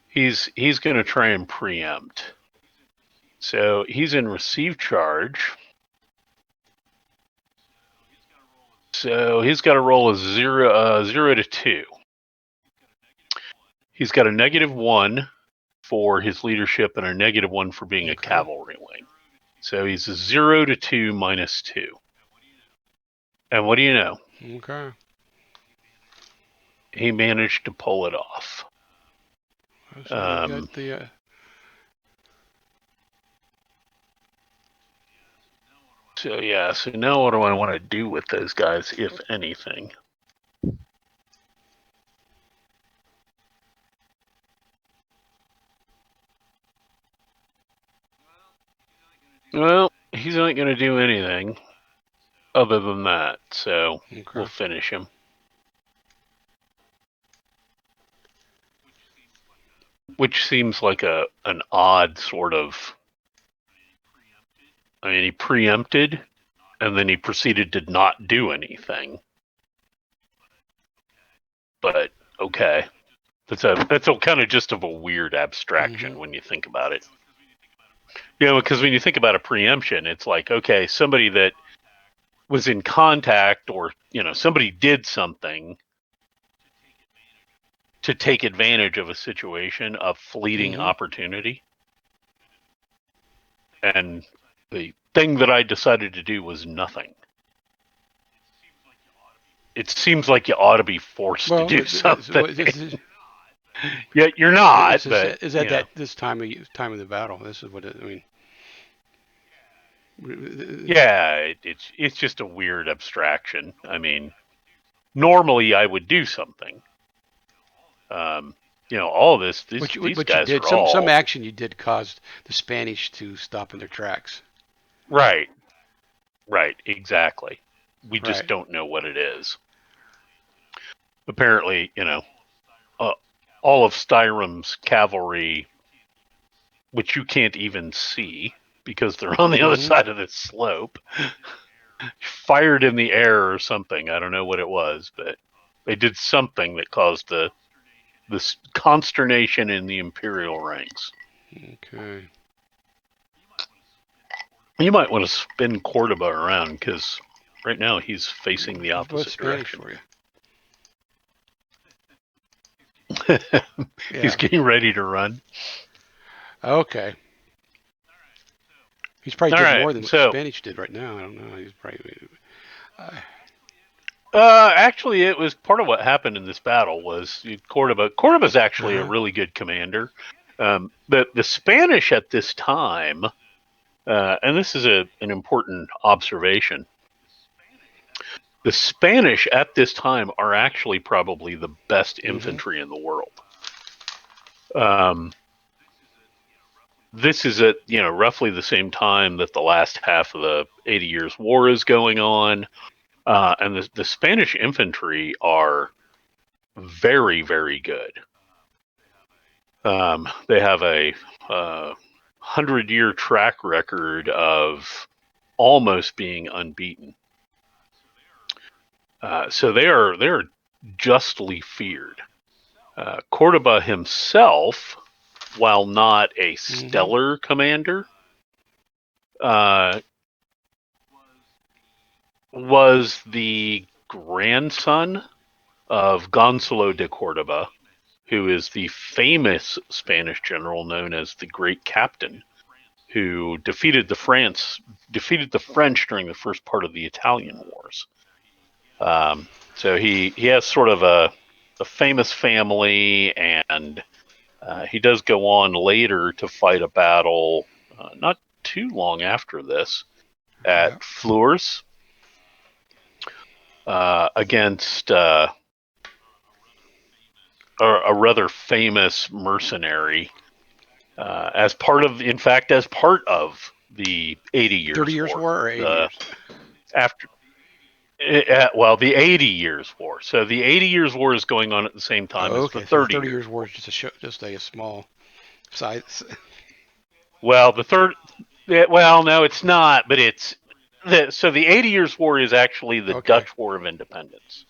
He's going to try and preempt. So he's in receive charge. So he's got to roll a 0 to 2. He's got a -1 for his leadership and a -1 for being a cavalry wing. So he's a 0 to 2 -2. And what do you know? Okay. He managed to pull it off. So we got the. So yeah, so now what do I want to do with those guys, if anything? Well, he's not going to do anything other than that, so we'll finish him. Which seems like an odd sort of. I mean, he preempted, and then he proceeded to not do anything. But okay, that's a kind of just of a weird abstraction when you think about it. You know, because when you think about a preemption, it's like, okay, somebody that was in contact, or somebody did something to take advantage of a situation, of fleeting opportunity. And the thing that I decided to do was nothing. It seems like you ought to be forced to do something. Yet you're not. But is that this time of the battle? This is what I mean. Yeah, it's just a weird abstraction. I mean, normally I would do something. All this. These guys you did. are all Some action you did caused the Spanish to stop in their tracks. Right. Right. Exactly. We just don't know what it is. Apparently, all of Styrum's cavalry, which you can't even see because they're on the other side of this slope, fired in the air or something. I don't know what it was, but they did something that caused this consternation in the Imperial ranks. Okay. You might want to spin Cordoba around, because right now he's facing the opposite direction. For you. He's getting ready to run. Okay. He's probably doing more than what the Spanish did right now. I don't know. He's probably. Actually, it was part of what happened in this battle was Cordoba. Cordoba's actually a really good commander. The Spanish at this time, and this is an important observation, the Spanish at this time are actually probably the best infantry in the world. This is at roughly the same time that the last half of the 80 Years' War is going on, and the Spanish infantry are very, very good. They have a 100-year track record of almost being unbeaten. So they're justly feared. Cordoba himself, while not a stellar commander, was the grandson of Gonzalo de Cordoba, who is the famous Spanish general known as the Great Captain, who defeated the French during the first part of the Italian Wars. So he has sort of a famous family, and he does go on later to fight a battle not too long after this at Fleurs against a rather famous mercenary as part of the 80 Years' 30 Years War or 80 years? After the 80 Years' War. So the 80 Years' War is going on at the same time as the 30 So the 30 Years War is just a small size. Well, no, it's not, but it's so the 80 Years' War is actually the Dutch War of Independence,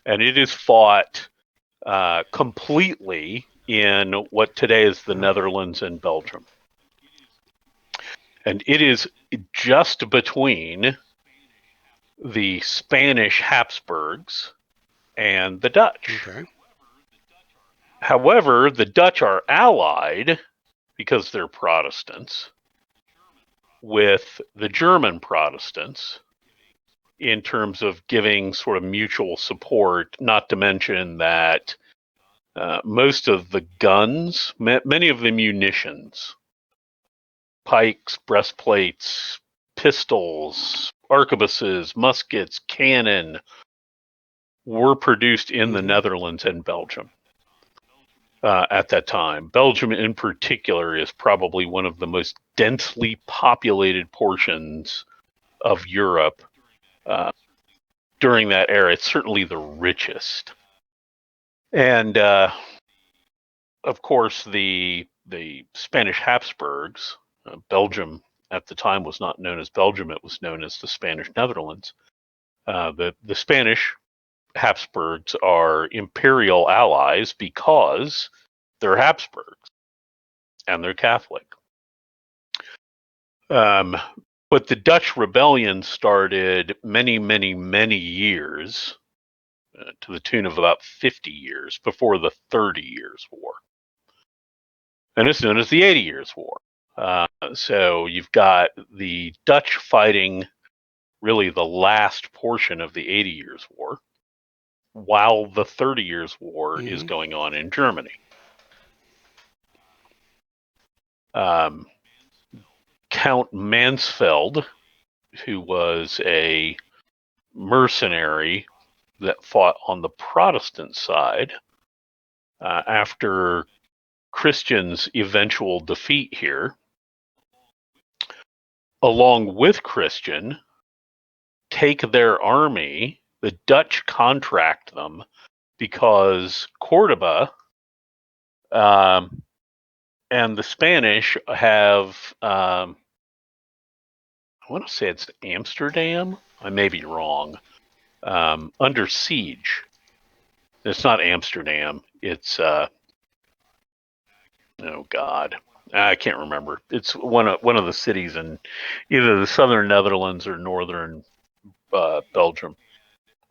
and it is fought completely in what today is the Netherlands and Belgium, and it is just between the Spanish Habsburgs and the Dutch. Okay. However, the Dutch are allied because they're Protestants with the German Protestants in terms of giving sort of mutual support, not to mention that most of the guns, many of the munitions, pikes, breastplates, pistols, arquebuses, muskets, cannon, were produced in the Netherlands and Belgium at that time. Belgium in particular is probably one of the most densely populated portions of Europe during that era. It's certainly the richest. And of course, the Spanish Habsburgs, Belgium at the time was not known as Belgium, it was known as the Spanish Netherlands. The Spanish Habsburgs are imperial allies because they're Habsburgs and they're Catholic. But the Dutch rebellion started many, many, many years, to the tune of about 50 years before the 30 Years' War. And it's known as the 80 Years' War. So you've got the Dutch fighting really the last portion of the 80 Years' War, while the 30 Years' War is going on in Germany. Count Mansfeld, who was a mercenary that fought on the Protestant side, after Christian's eventual defeat here, along with Christian, take their army. The Dutch contract them because Cordoba and the Spanish have, I want to say it's Amsterdam. I may be wrong. Under siege. It's not Amsterdam. It's oh God, I can't remember. It's one of the cities in either the southern Netherlands or northern Belgium.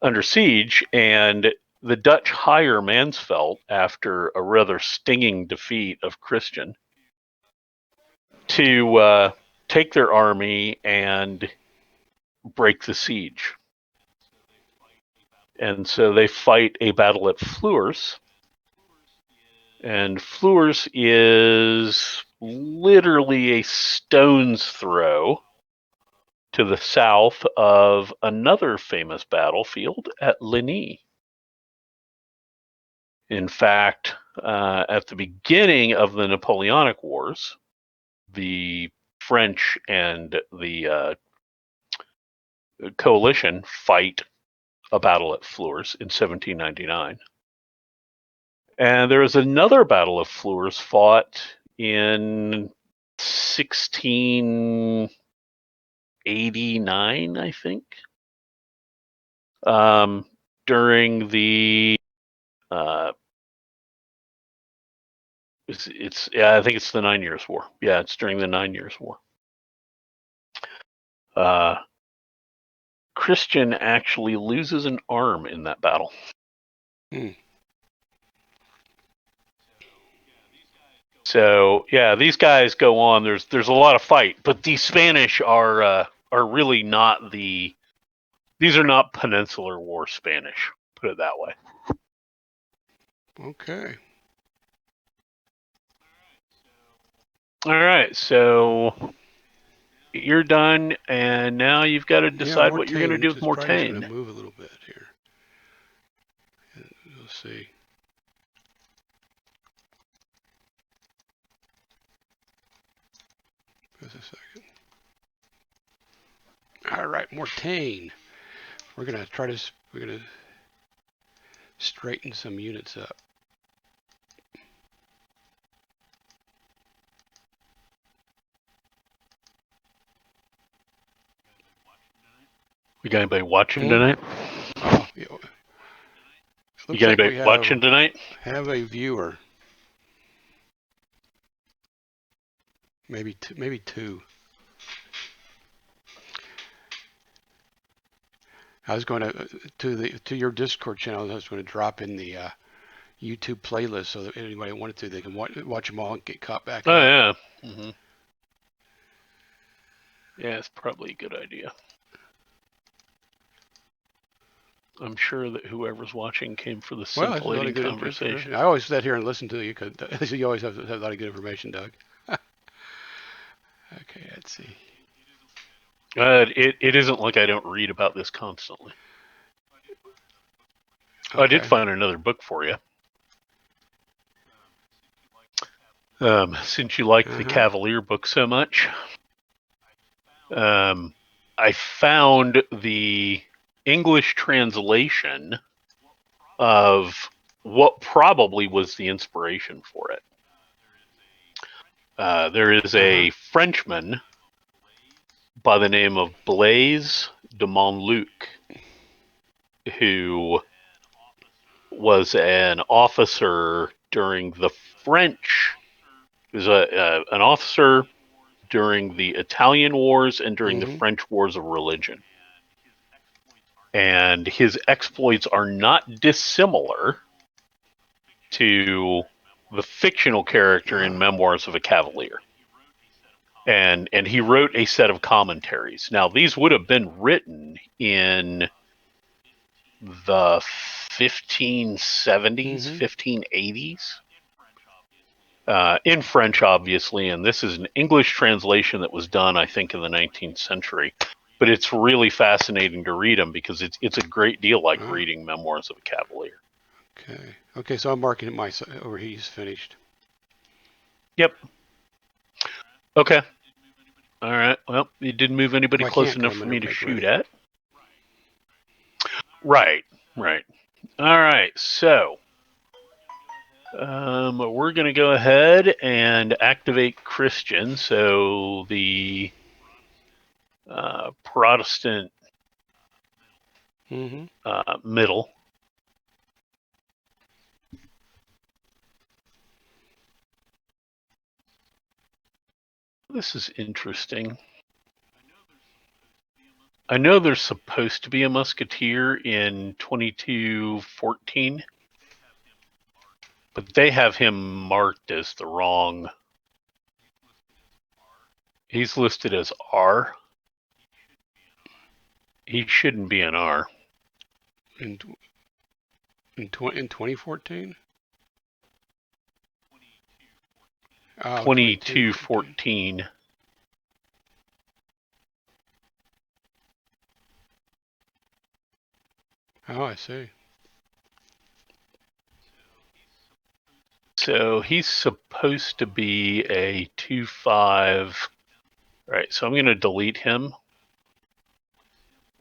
Under siege, and the Dutch hire Mansfeld after a rather stinging defeat of Christian to take their army and break the siege. And so they fight a battle at Fleurs. And Fleurs is literally a stone's throw to the south of another famous battlefield at Ligny. In fact, at the beginning of the Napoleonic Wars, the French and the coalition fight a battle at Fleurs in 1799. And there is another battle of Fleurs fought in 1689, I think, during the I think it's the 9 Years' War. Yeah, it's during the 9 Years' War. Christian actually loses an arm in that battle. So yeah, these guys go on. There's a lot of fight, but these Spanish are really not the. These are not Peninsular War Spanish. Put it that way. Okay. All right, so you're done, and now you've got to decide what you're going to do with Mortain. Just going to move a little bit here. We'll see. Just a second. All right, Mortain. We're going to straighten some units up. We got anybody watching tonight? Oh, yeah. You got anybody watching tonight? Have a viewer. Maybe two. I was going to your Discord channel. I was going to drop in the YouTube playlist so that anybody wanted to, they can watch them all and get caught back up. Yeah. Mm-hmm. Yeah, it's probably a good idea. I'm sure that whoever's watching came for the scintillating conversation. I always sit here and listen to you because you always have a lot of good information, Doug. Okay, let's see. It isn't like I don't read about this constantly. Okay. I did find another book for you. Since you like the Cavalier book so much, I found the English translation of what probably was the inspiration for it. There is a Frenchman by the name of Blaise de Montluc who was an officer during the French. He was an officer during the Italian Wars and during the French Wars of Religion. And his exploits are not dissimilar to the fictional character in Memoirs of a Cavalier. And he wrote a set of commentaries. Now, these would have been written in the 1570s, 1580s. In French, obviously, and this is an English translation that was done, I think, in the 19th century. But it's really fascinating to read them because it's a great deal like reading Memoirs of a Cavalier. Okay, so I'm marking it over here. He's finished. Yep. Okay. All right. Well, you didn't move anybody close enough for me to shoot at. Right. All right. So, we're going to go ahead and activate Christian. So the Protestant middle. This is interesting. I know there's supposed to be a musketeer in 2214, but they have him marked as the wrong. He's listed as R. He shouldn't be an R. In 2014? 2214. Oh, I see. So he's supposed to be a 2-5. All right, so I'm going to delete him.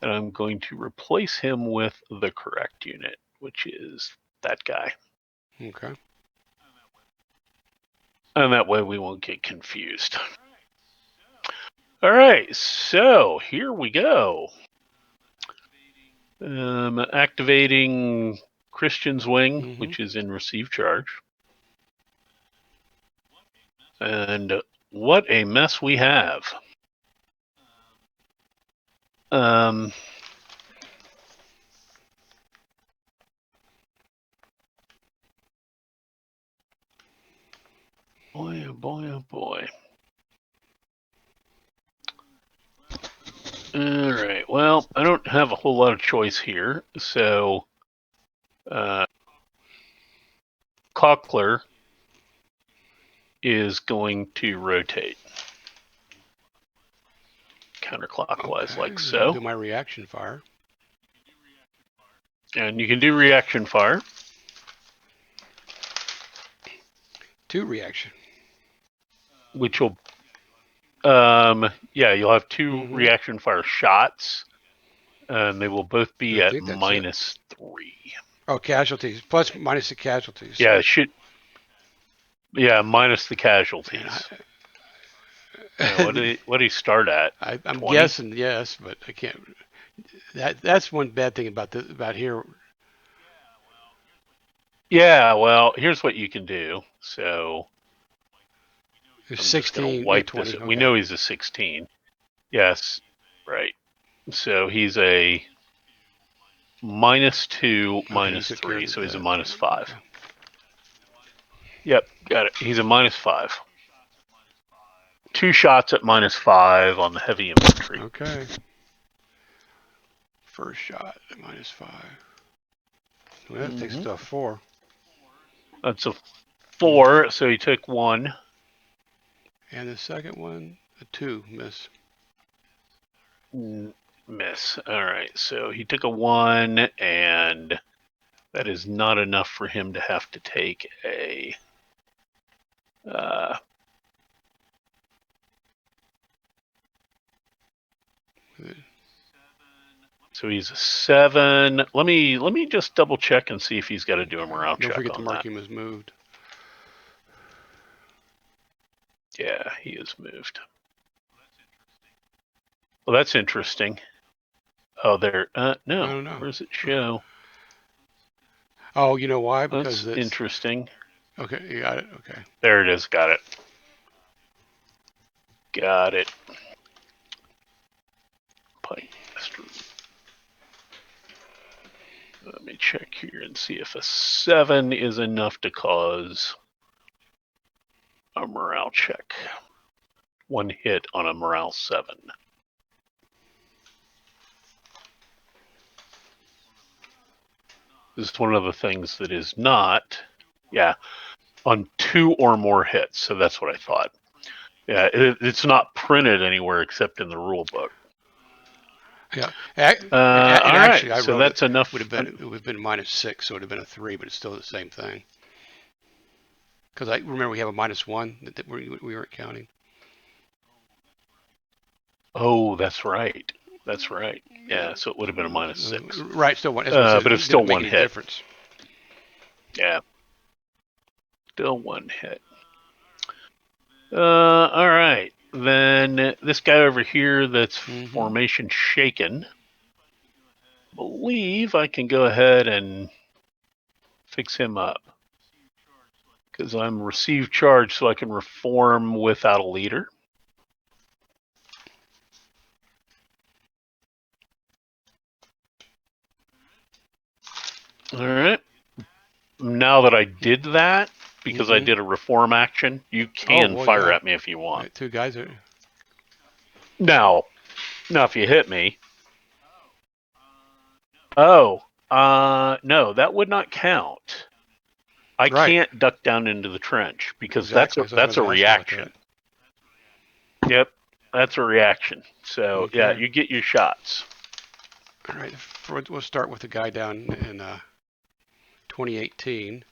And I'm going to replace him with the correct unit, which is that guy. Okay. And that way we won't get confused. All right, so here we go. Activating Christian's wing, which is in receive charge. And what a mess we have. boy, oh boy, oh boy. All right. Well, I don't have a whole lot of choice here, so Cockler is going to rotate counterclockwise, Okay, like then I'll so. do my reaction fire. And you can do reaction fire. 2 reaction. Which will, you'll have 2 reaction fire shots. And they will both be I at think that's it. -3. Oh, casualties. Plus, minus the casualties. Yeah, it should. Yeah, minus the casualties. What do you start at? I'm 20? guessing yes, but I can't. That's one bad thing about here. Yeah, well, here's what you can do. So I'm just going to 16, wipe 20. this. Okay. We know he's a 16. Yes, right. So he's a -2, -3. So he's a -5. Okay. Yep, got it. He's a -5. 2 shots at -5 on the heavy infantry. Okay. First shot at -5. Well, that takes to a 4. That's a 4, so he took 1. And the second one, a 2, miss. Miss. All right, so he took a 1, and that is not enough for him to have to take a. So he's a 7. Let me just double check and see if he's got to do a morale check. Don't forget to on mark that. him as moved. Yeah, he is moved. Well, that's interesting. Oh, there. No. I don't know. Where does it show? Oh, you know why? Because That's interesting. Okay, you got it. Okay. There it is. Got it. Got it. Pike Master. Let me check here and see if a 7 is enough to cause a morale check. 1 hit on a morale 7. This is one of the things that is not, on 2 or more hits. So that's what I thought. Yeah, it's not printed anywhere except in the rule book. Yeah. All Actually, right, I so wrote that's it. enough. It would have been -6, so it would have been a 3, but it's still the same thing. Because I remember we have a -1 that we weren't counting. Oh, that's right. That's right. Yeah, so it would have been a -6. Right, still one. But it's still 1 hit. Difference. Yeah, still 1 hit. All right. Then this guy over here that's formation shaken. I believe I can go ahead and fix him up. Because I'm receive charge, so I can reform without a leader. All right. Now that I did that, because I did a reform action, you can fire at me if you want. Right, 2 guys are. Now, if you hit me. Oh, no, that would not count. I can't duck down into the trench because that's a reaction. Yep, that's a reaction. So yeah, you get your shots. All right, we'll start with the guy down in 2018.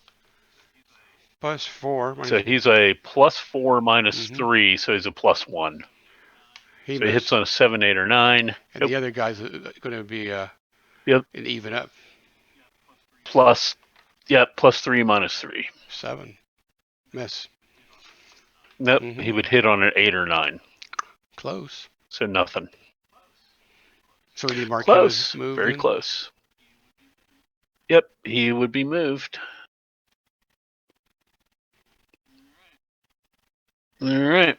+4. So he's a +4 -3, so he's a +1. So he hits on a 7, 8, or 9. And the other guy's going to be an even up. +3 -3. 7. Miss. Nope, he would hit on an 8 or 9. Close. So nothing. So we need to mark close. Him as moved. Very close. Yep, he would be moved. All right.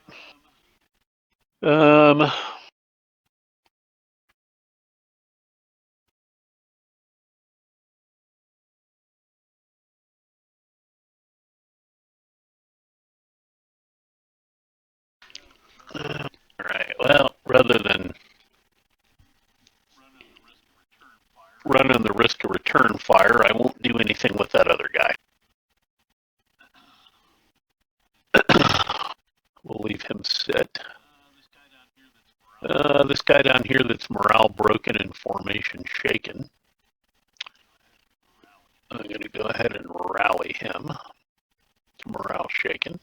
well, rather than running the risk of return fire, I won't do anything with that other guy. We'll leave him sit. This guy down here that's morale broken and formation shaken. I'm going to go ahead and rally him. Morale shaken.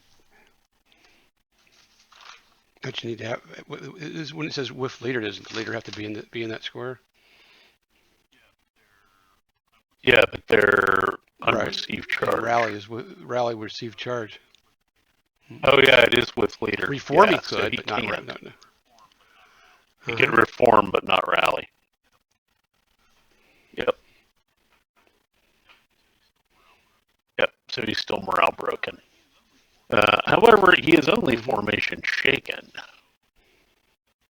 Don't you need to have, when it says with leader, does the leader have to be in that square? Yeah, but they're unreceived charge. Yeah, rally receive charge. Oh yeah, it is with leader. Reform yeah, he could, so he but can't. not. He could reform, but not rally. Yep. Yep. So he's still morale broken. However, he is only formation shaken,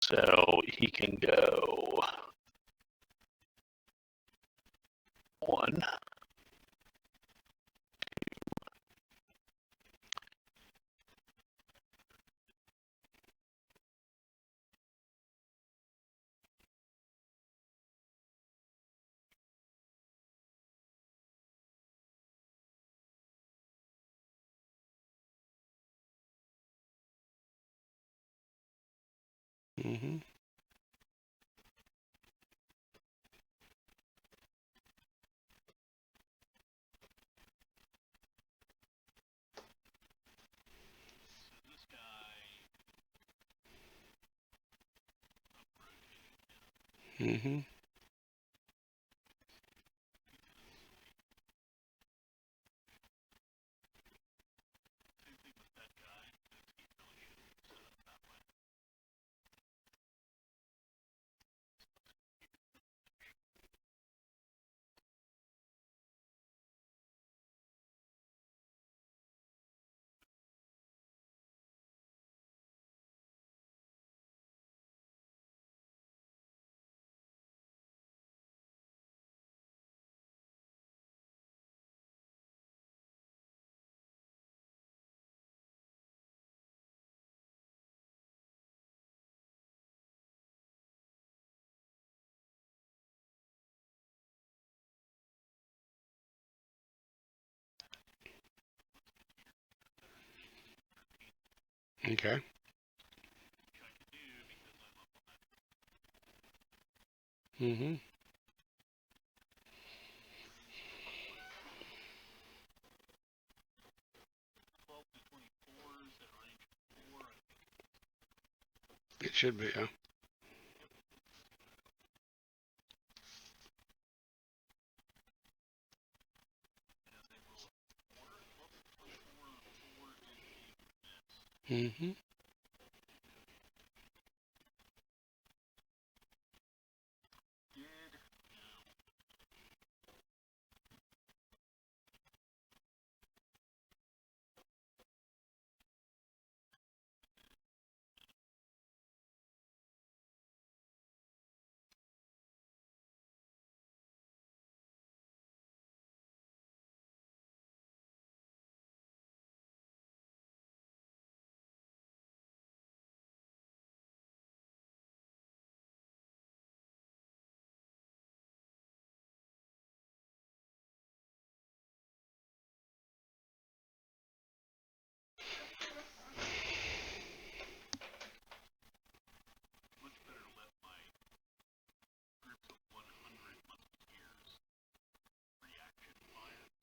so he can go 1. Mm-hmm. Mm-hmm. Okay. Mm-hmm. It should be, yeah. Mm-hmm.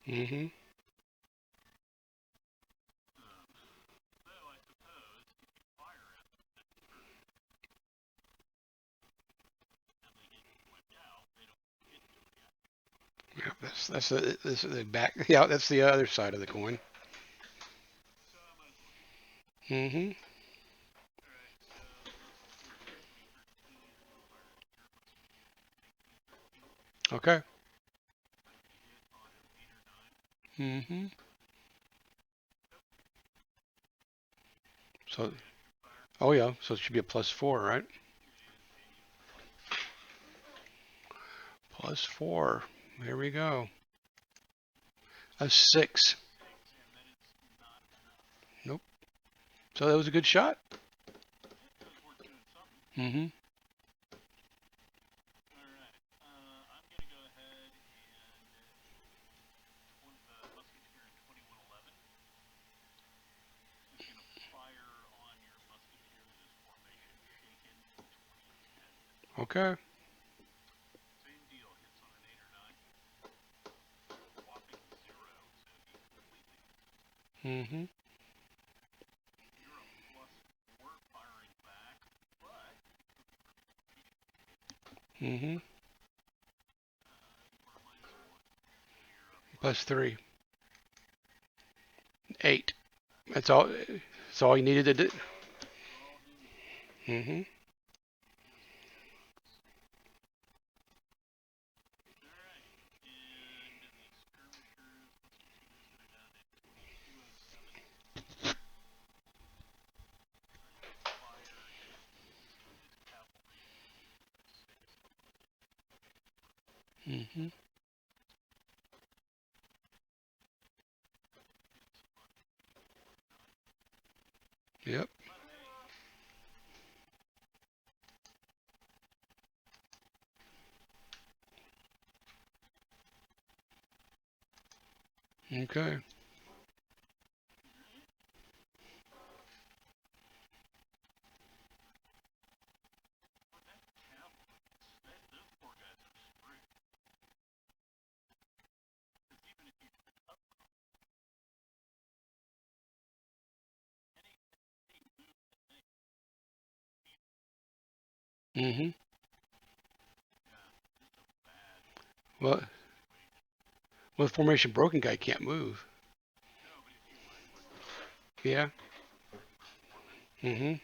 Mm-hmm. Yeah, that's the back. Yeah, that's the other side of the coin. Mm-hmm. Okay. Mm-hmm. So, oh yeah, so it should be a +4, right? +4. There we go. A 6. Nope. So that was a good shot. Mm-hmm. Okay. Mm-hmm. Mm-hmm. Plus 3. 8. That's all. That's all you needed to do. Mm-hmm. Mm-hmm. Yep. Okay. Mm-hmm. Well, well, the formation broken guy can't move. Yeah. Mm-hmm.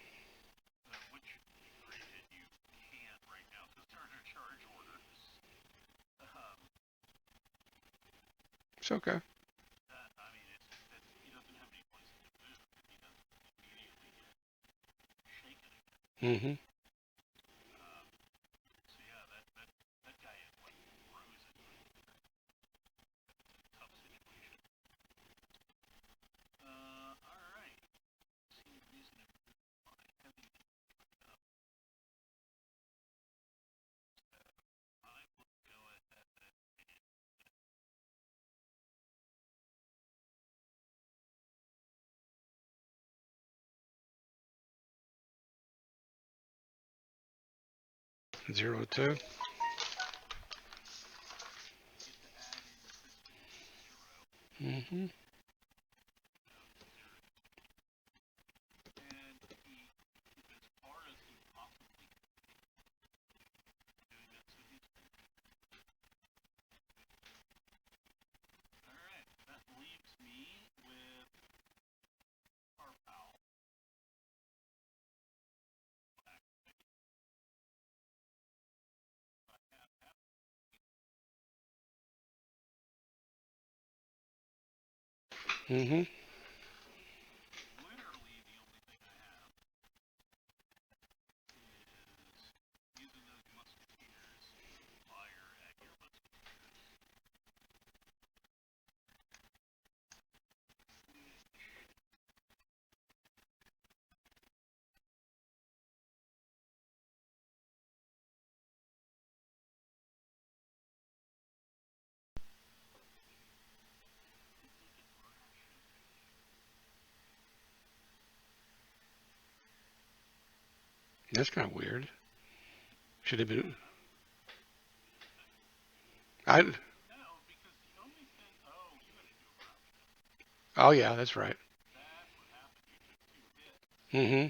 It's okay. Mm-hmm. Zero two. Mm-hmm. Mm-hmm. That's kind of weird. Should have been. I. Oh yeah, that's right. Mm-hmm.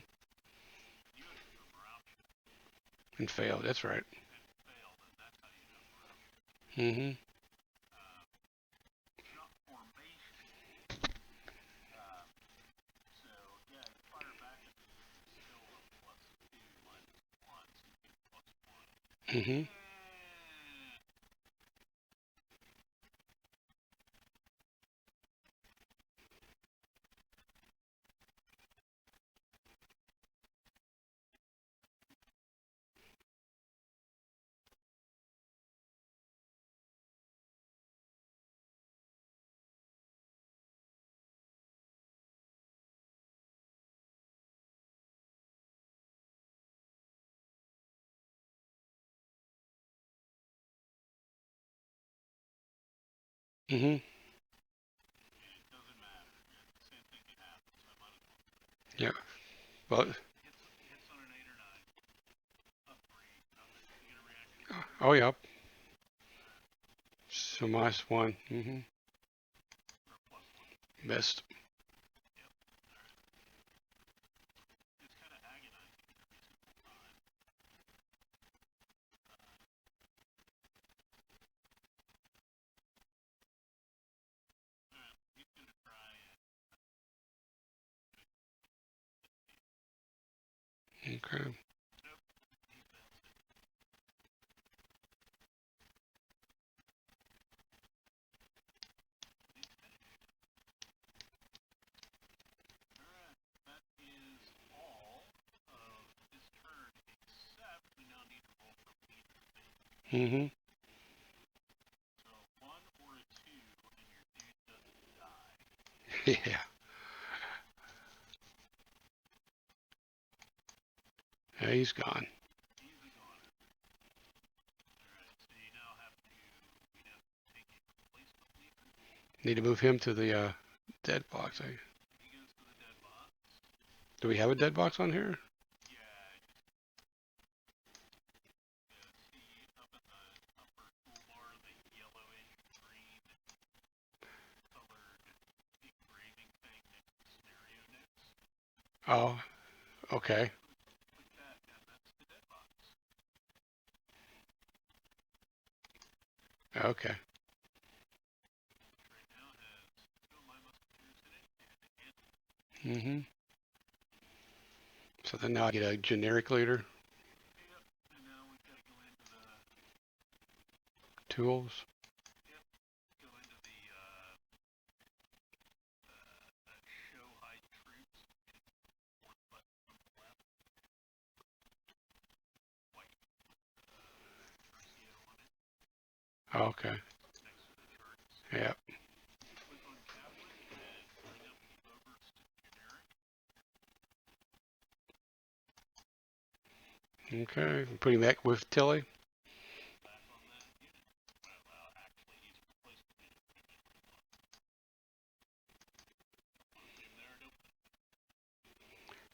And failed. That's right. Mm-hmm. Mm-hmm. Mm-hmm. Yeah. Well, oh yeah. So -1. Mm-hmm. Missed. Okay. Mm-hmm. Yeah. Yeah, he's gone. Need to move him to the dead box. Do we have a dead box on here? Oh, okay. Okay. Mm-hmm. So then now I get a generic leader. Tools. Okay. Yeah. Okay. Putting that with Tilly.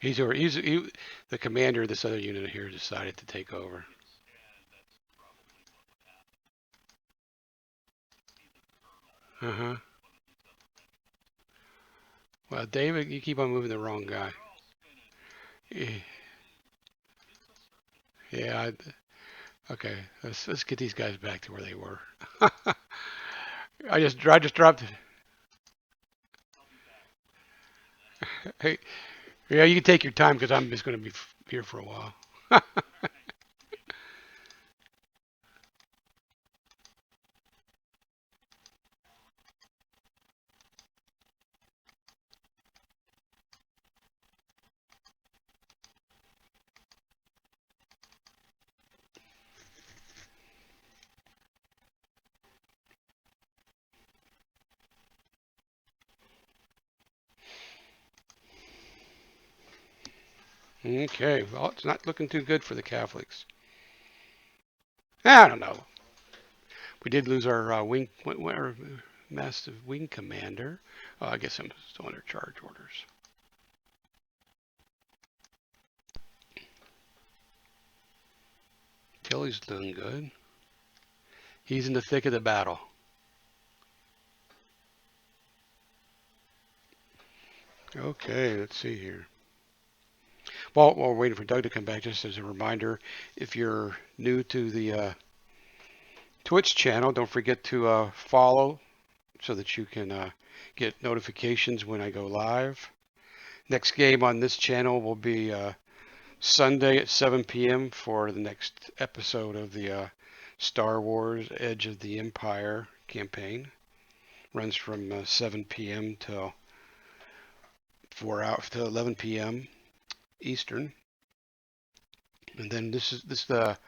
The commander of this other unit here decided to take over. Uh-huh. Well, David, you keep on moving the wrong guy. Eh, yeah. Okay. Let's get these guys back to where they were. I just dropped it. Hey, yeah, you can take your time because I'm just going to be here for a while. Okay. Well, it's not looking too good for the Catholics. I don't know. We did lose our our massive wing commander. I guess I'm still under charge orders. Tilly's doing good. He's in the thick of the battle. Okay, let's see here. Well, while we're waiting for Doug to come back, just as a reminder, if you're new to the Twitch channel, don't forget to follow so that you can get notifications when I go live. Next game on this channel will be Sunday at 7 p.m. for the next episode of the Star Wars Edge of the Empire campaign. Runs from 7 p.m. till 11 p.m. Eastern. And then this is the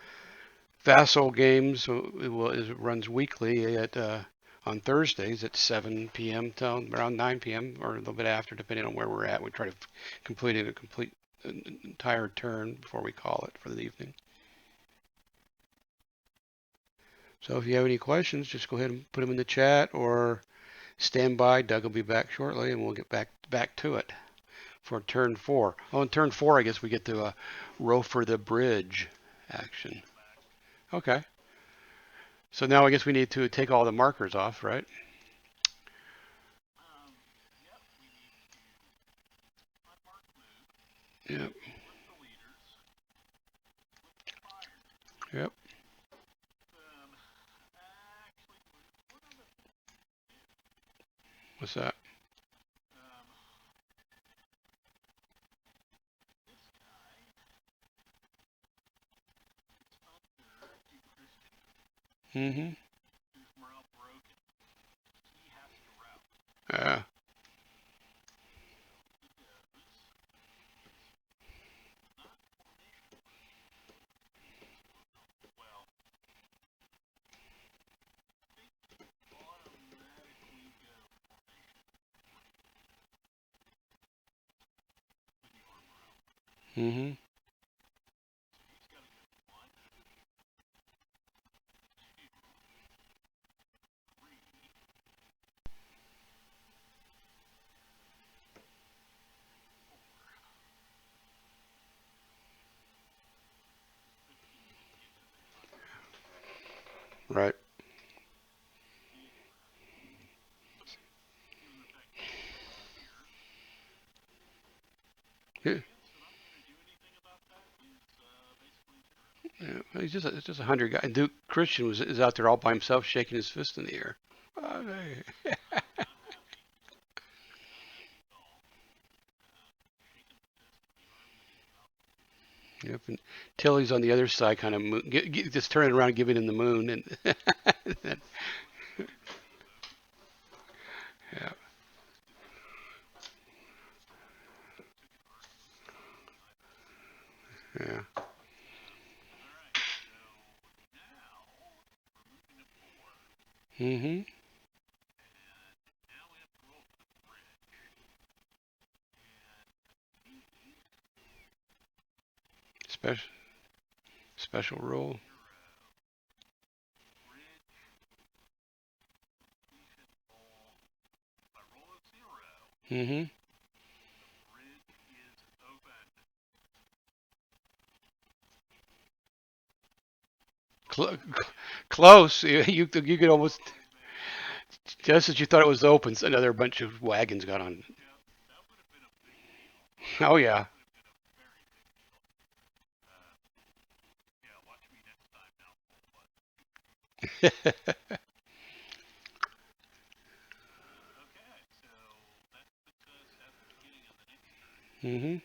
Vassal games. So it runs weekly at on Thursdays at 7 p.m. till around 9 p.m. or a little bit after, depending on where we're at. We try to complete an entire turn before we call it for the evening. So if you have any questions, just go ahead and put them in the chat or stand by. Doug will be back shortly, and we'll get back to it for turn 4. Oh, in turn 4, I guess we get to row for the bridge action. Okay. So now I guess we need to take all the markers off, right? Yep. Yep. What's that? Mm-hmm. Yeah. Mm-hmm. Right. Yeah. Yeah. It's just 100 guys. Duke Christian is out there all by himself, shaking his fist in the air. Oh, hey. Yep. And Tilly's on the other side, kind of just turning around, giving him the moon, and yeah. Yeah. Mm-hmm. Special special rule. Mm-hmm. Cl- Close. You could almost just as you thought it was open, so another bunch of wagons got on. Oh yeah. Mm-hmm.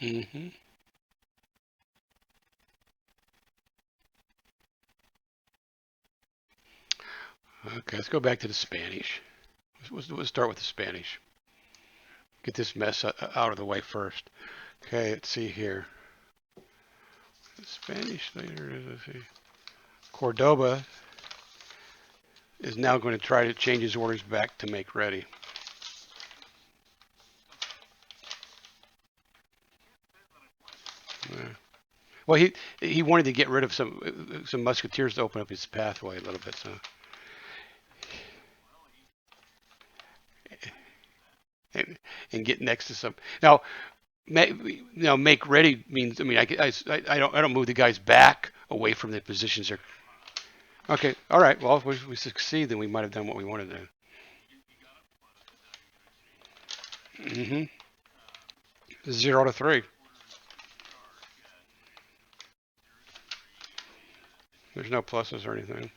Mm-hmm. Okay, let's go back to the Spanish. Let's start with the Spanish. Get this mess out of the way first. Okay, let's see here. The Spanish leader, let's see. Cordoba is now going to try to change his orders back to make ready. Yeah. Well, he wanted to get rid of some musketeers to open up his pathway a little bit. So, and get next to some. Now, make ready means. I mean, I don't move the guys back away from the positions they're. Okay, all right. Well, if we succeed, then we might have done what we wanted to. Mm-hmm. 0 to 3. There's no pluses or anything.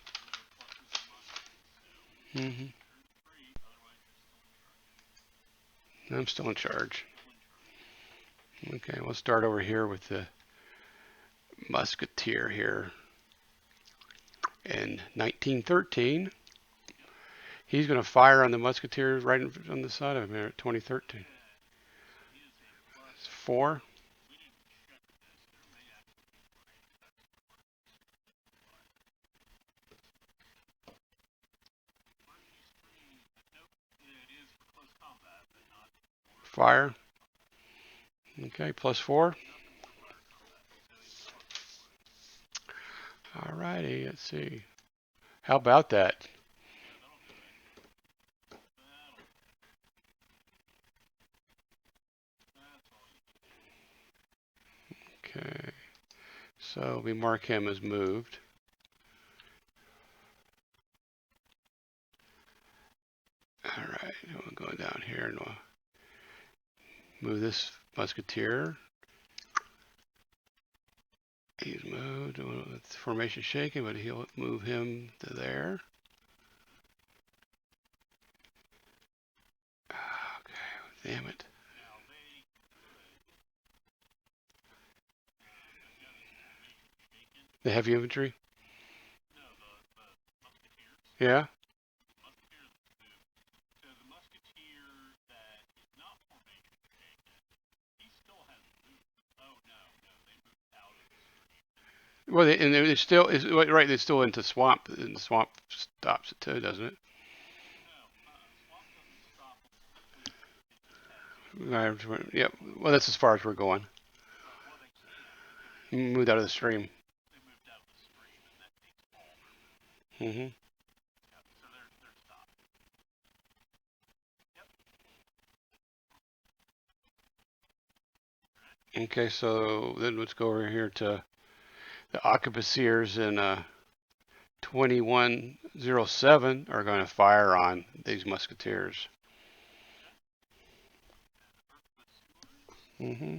Mm-hmm. I'm still in charge. Okay, we'll start over here with the musketeer here. In 1913, he's going to fire on the musketeers right on the side of him here at 2013. It's 4. fire. Okay, +4. Alrighty, let's see. How about that? Okay, so we mark him as moved. Alright, we'll go down here and we'll move this musketeer. He's moved. Formation shaken, but he'll move him to there. Okay, damn it. The heavy infantry? Yeah? Well, and it's still, right, it's still into swamp, and the swamp stops it too, doesn't it? Yep, well, that's as far as we're going. Moved out of the stream. Mm-hmm. Okay, so then let's go over here to the arquebusiers in 2107 are going to fire on these musketeers. Mm-hmm.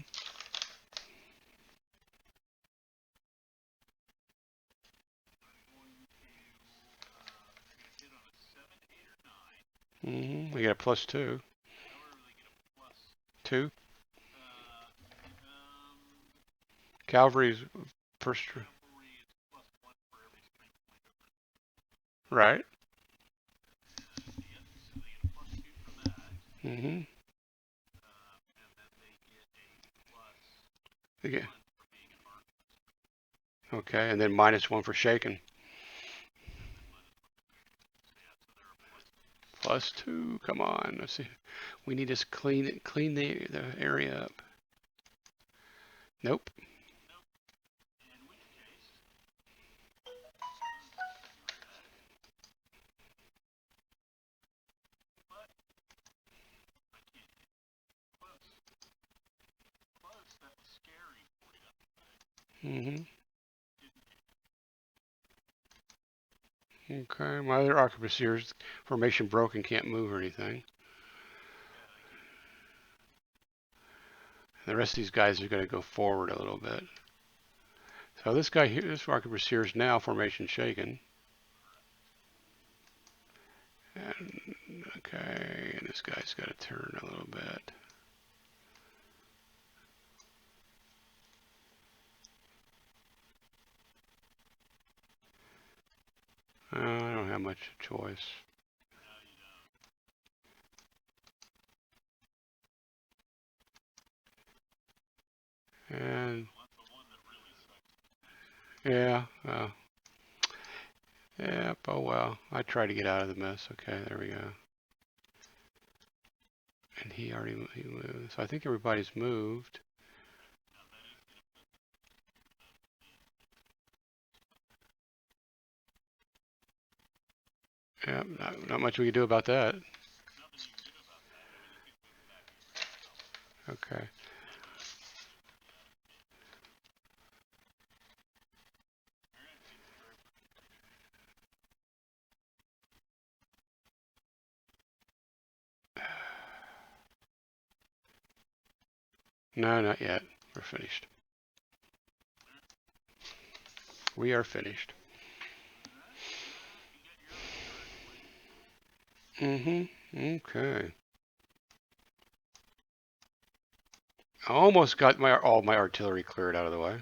Mm-hmm. We got a +2. 2. Cavalry's first. Right. Mm-hmm. Okay. Okay, and then -1 for shaken. +2. Come on. Let's see. We need to clean the area up. Nope. Mm-hmm. Okay, my other arquebusiers formation broken, can't move or anything. The rest of these guys are going to go forward a little bit. So this guy here, this arquebusier is now formation shaken. And, okay, and this guy's got to turn a little bit. I don't have much choice. And yeah, yeah, oh well. I tried to get out of the mess. Okay, there we go. And he moved. So I think everybody's moved. Yeah, not much we can do about that. Okay. No, not yet. We're finished. We are finished. Mm-hmm. Okay. I almost got all my artillery cleared out of the way.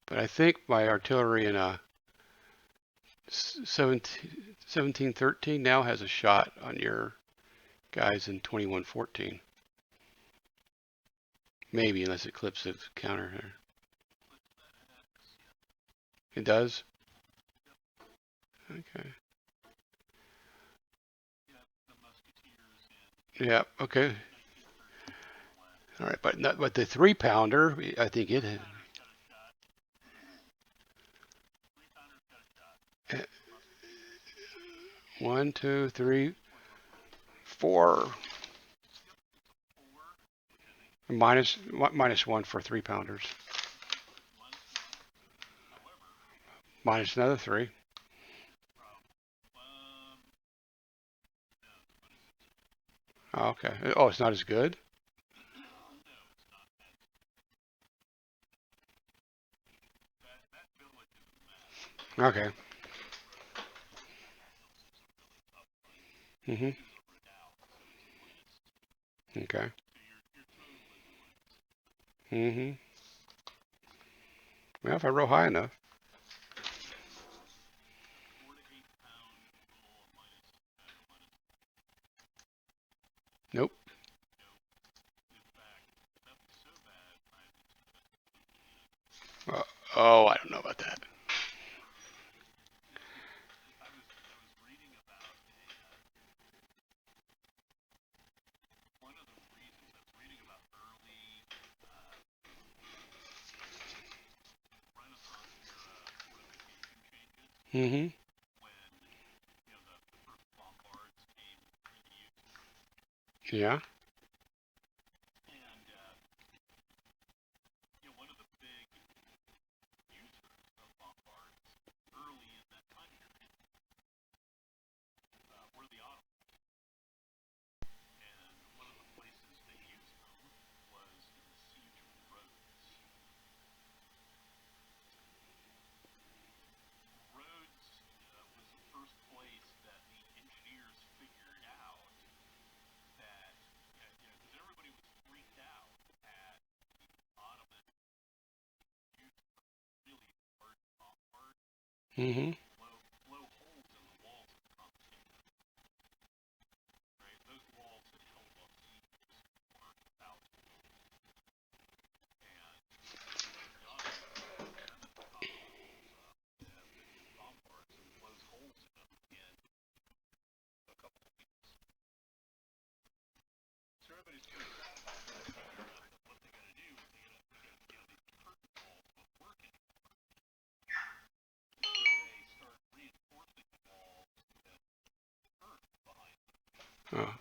But I think my artillery in 1713 now has a shot on your guys in 2114. Maybe, unless it clips the counter here. It does? Okay. Yeah. Okay. All right, but the 3 pounder, I think it. uh, 1, 2, 3, 4. Minus 1 for 3 pounders. Minus another 3. Oh, okay. Oh, it's not as good. Okay. Mhm. Okay. Mhm. Well, if I roll high enough. Nope. Uh, oh, I don't know about that. Mhm. Yeah. Mhm. Oh.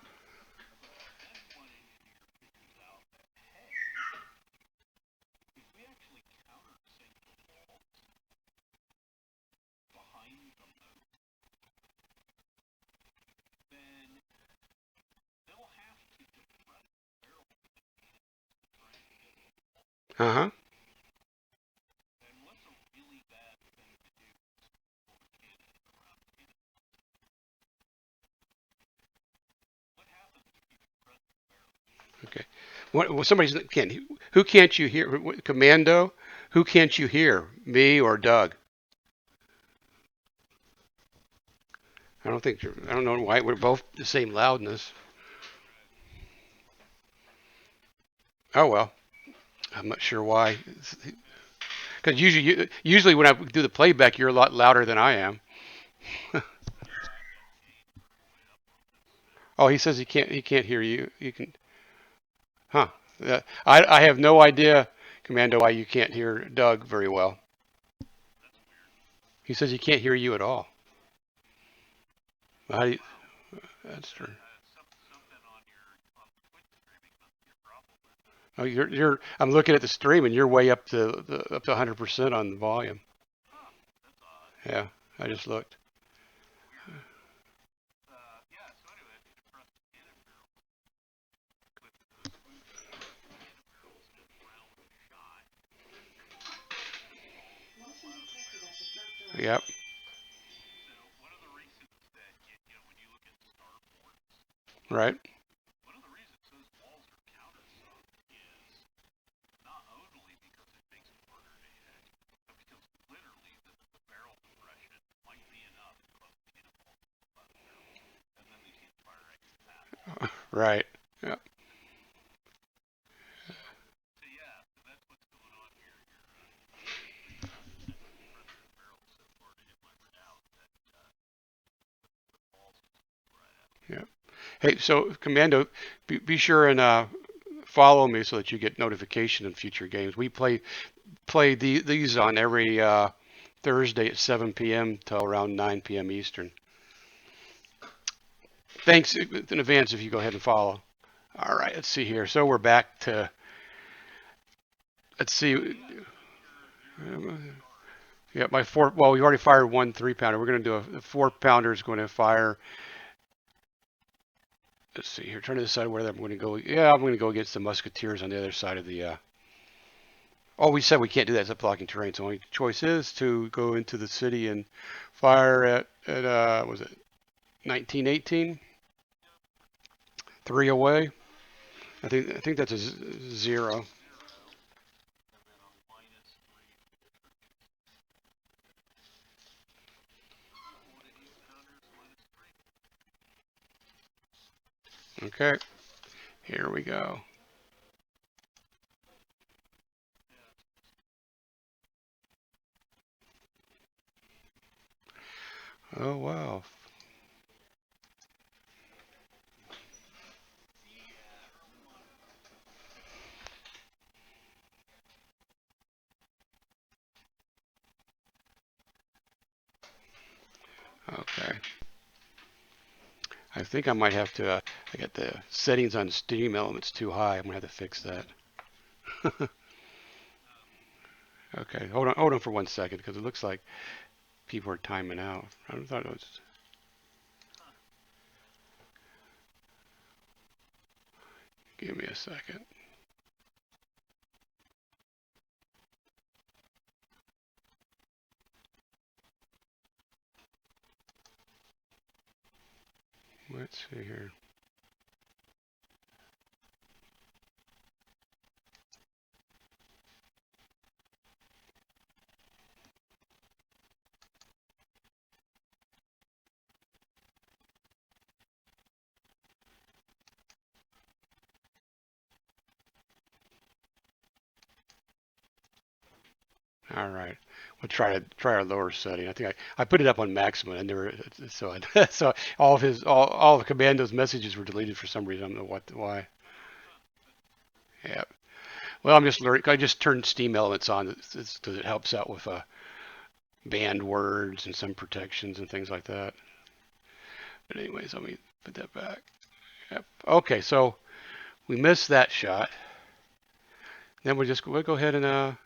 Uh huh. Okay. What? Somebody's can't. Who can't you hear? Commando. Who can't you hear? Me or Doug? I don't think. I don't know why we're both the same loudness. Oh well. I'm not sure why. Because usually when I do the playback, you're a lot louder than I am. Oh, he says he can't. He can't hear you. You can. Huh. I have no idea, Commando, why you can't hear Doug very well. He says he can't hear you at all. How do you, that's true. Oh, you're. I'm looking at the stream, and you're way up to 100% on the volume. Yeah, I just looked. Yep. Right. Right. Yeah. Yeah. Hey, so Commando, be sure and follow me so that you get notification in future games. We play these on every Thursday at 7 p.m. till around 9 p.m. Eastern. Thanks in advance if you go ahead and follow. All right, let's see here. So we're back to, let's see. Yeah, my four. Well, we already fired one 3-pounder. We're going to do a 4-pounder is going to fire. Let's see here. Trying to decide where I'm going to go. Yeah, I'm going to go against the Musketeers on the other side of the. Oh, we said we can't do that. It's up blocking terrain. So the only choice is to go into the city and fire at was it 1918? 3 away. I think that's a 0. Okay, here we go. Oh wow. Okay. I think I might have to. I got the settings on Steam Elements too high. I'm gonna have to fix that. Okay, hold on for 1 second because it looks like people are timing out. I thought it was. Give me a second. Let's see here. All right, we'll try our lower setting. I think I put it up on maximum. I never so so all the commandos messages were deleted for some reason. I don't know why. Yeah. Well, I'm just learning. I just turned Steam Elements on because it helps out with banned words and some protections and things like that. But anyways, let me put that back. Yep. Okay, so we missed that shot. Then we'll go ahead and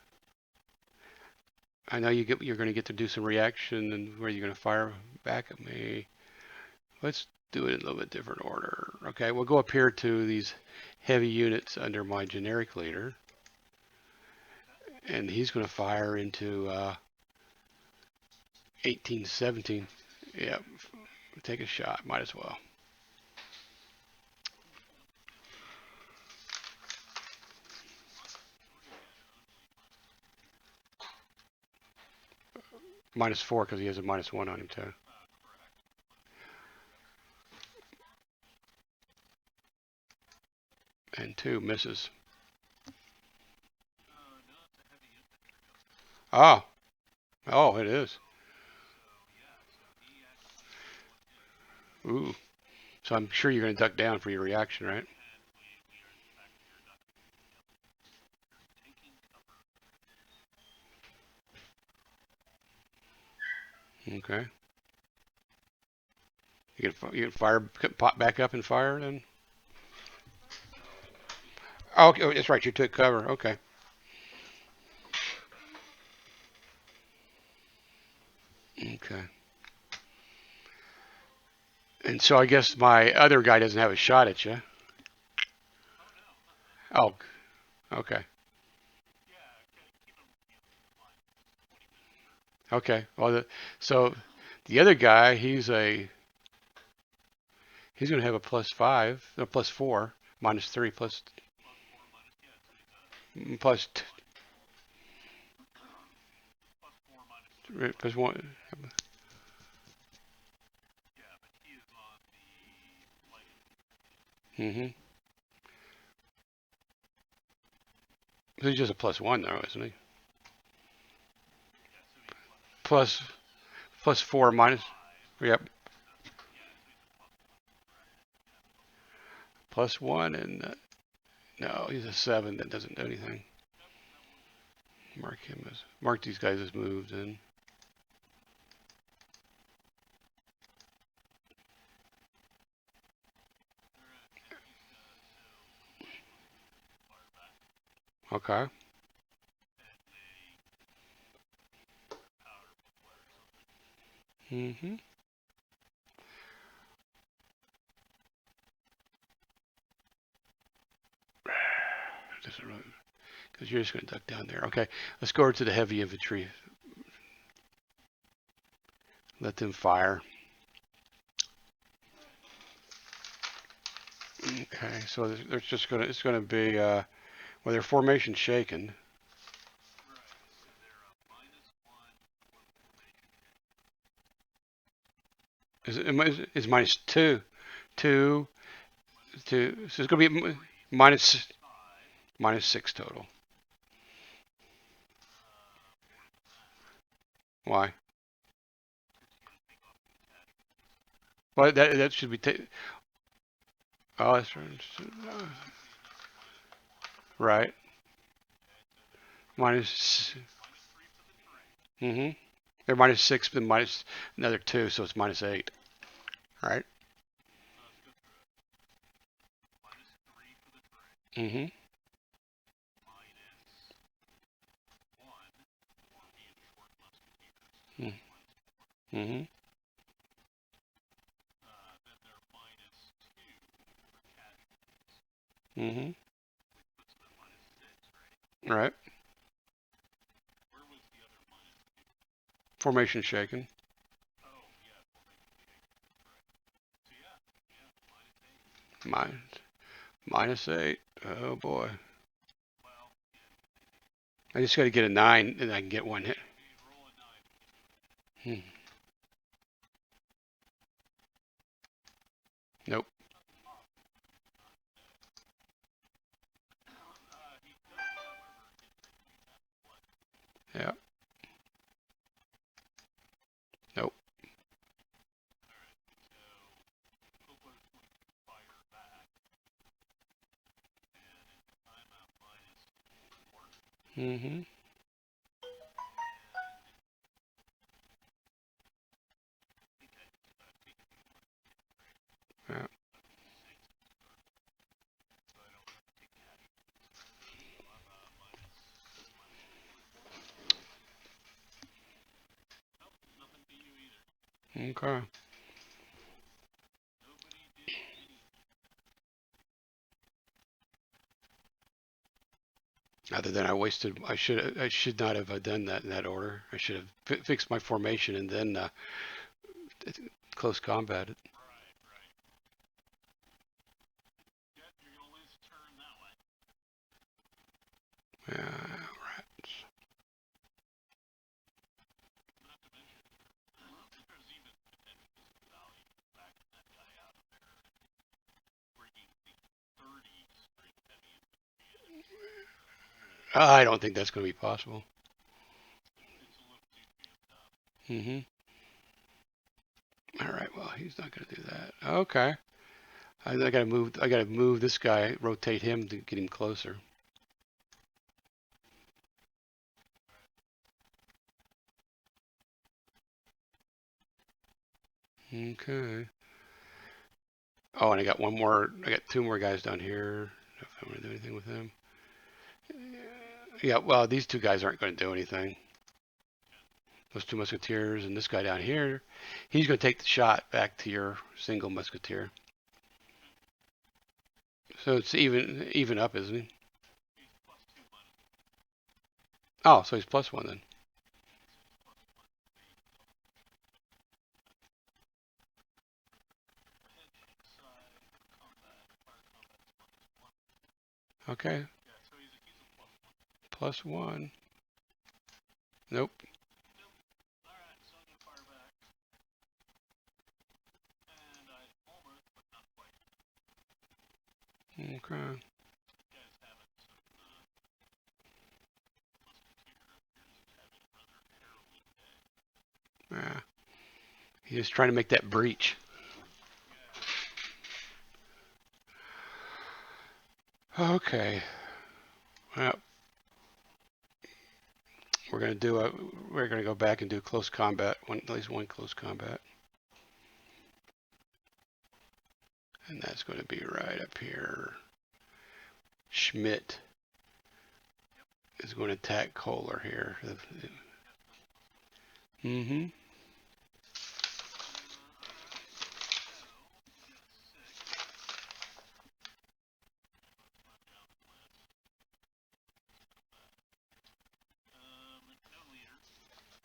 I know you're going to get to do some reaction and where you're going to fire back at me. Let's do it in a little bit different order. Okay, we'll go up here to these heavy units under my generic leader, and he's going to fire into 1817. Yeah, take a shot. Might as well. -4 because he has a -1 on him too. And 2 misses. Oh, oh, it is. Ooh. So I'm sure you're going to duck down for your reaction, right? Okay. You can fire, pop back up and fire then. Oh, okay, oh, that's right. You took cover. Okay. Okay. And so I guess my other guy doesn't have a shot at you. Oh, okay. Okay. Well, so the other guy, he's going to have a +5, no, +4, -3, plus +1. Mm-hmm. So he's just a +1 though, isn't he? Plus +4 minus. Yep. +1 and no, he's a 7. That doesn't do anything. Mark these guys as moved in. Okay. Mm-hmm. Because you're just going to duck down there. Okay, let's go over to the heavy infantry. Let them fire. Okay, so there's just gonna it's gonna be well, their formation shaken. Is -2, 2, 2. So it's gonna be -6 total. Why? Well, that should be oh, that's right. Minus. Mm-hmm. They're -6, then minus another 2, so it's -8. Right. Mm-hmm. Mm-hmm. Mm-hmm. Right. Formation shaken. -8. Oh boy. I just got to get a 9 and I can get one hit. Hmm. Nope. Yeah. Nope. Mm-hmm. Yeah. Okay. Other than I should not have done that in that order. I should have fixed my formation and then close combat it. Yeah, rats. I don't think that's going to be possible. Mm-hmm. All right. Well, he's not going to do that. Okay. I got to move. I got to move this guy. Rotate him to get him closer. Okay. Oh, and I got one more. I got 2 more guys down here. If I'm going to do anything with them. Yeah. Well, these 2 guys aren't going to do anything. Those 2 musketeers and this guy down here, he's going to take the shot back to your single musketeer. So it's even up, isn't he? Oh, so he's +1 then. Okay. +1. Nope. Okay. Yeah. He's just trying to make that breach. Okay. Well, we're gonna go back and do close combat, at least one close combat. And that's going to be right up here. Schmidt is going to attack Kohler here. Mm-hmm.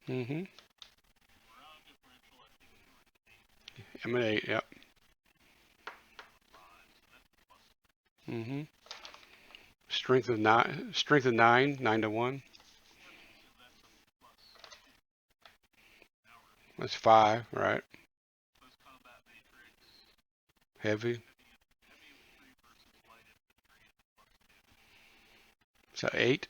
Mm-hmm. I'm an 8, yep. Mm-hmm. Strength of 9, 9 to 1. That's 5, right? Heavy. Is that 8?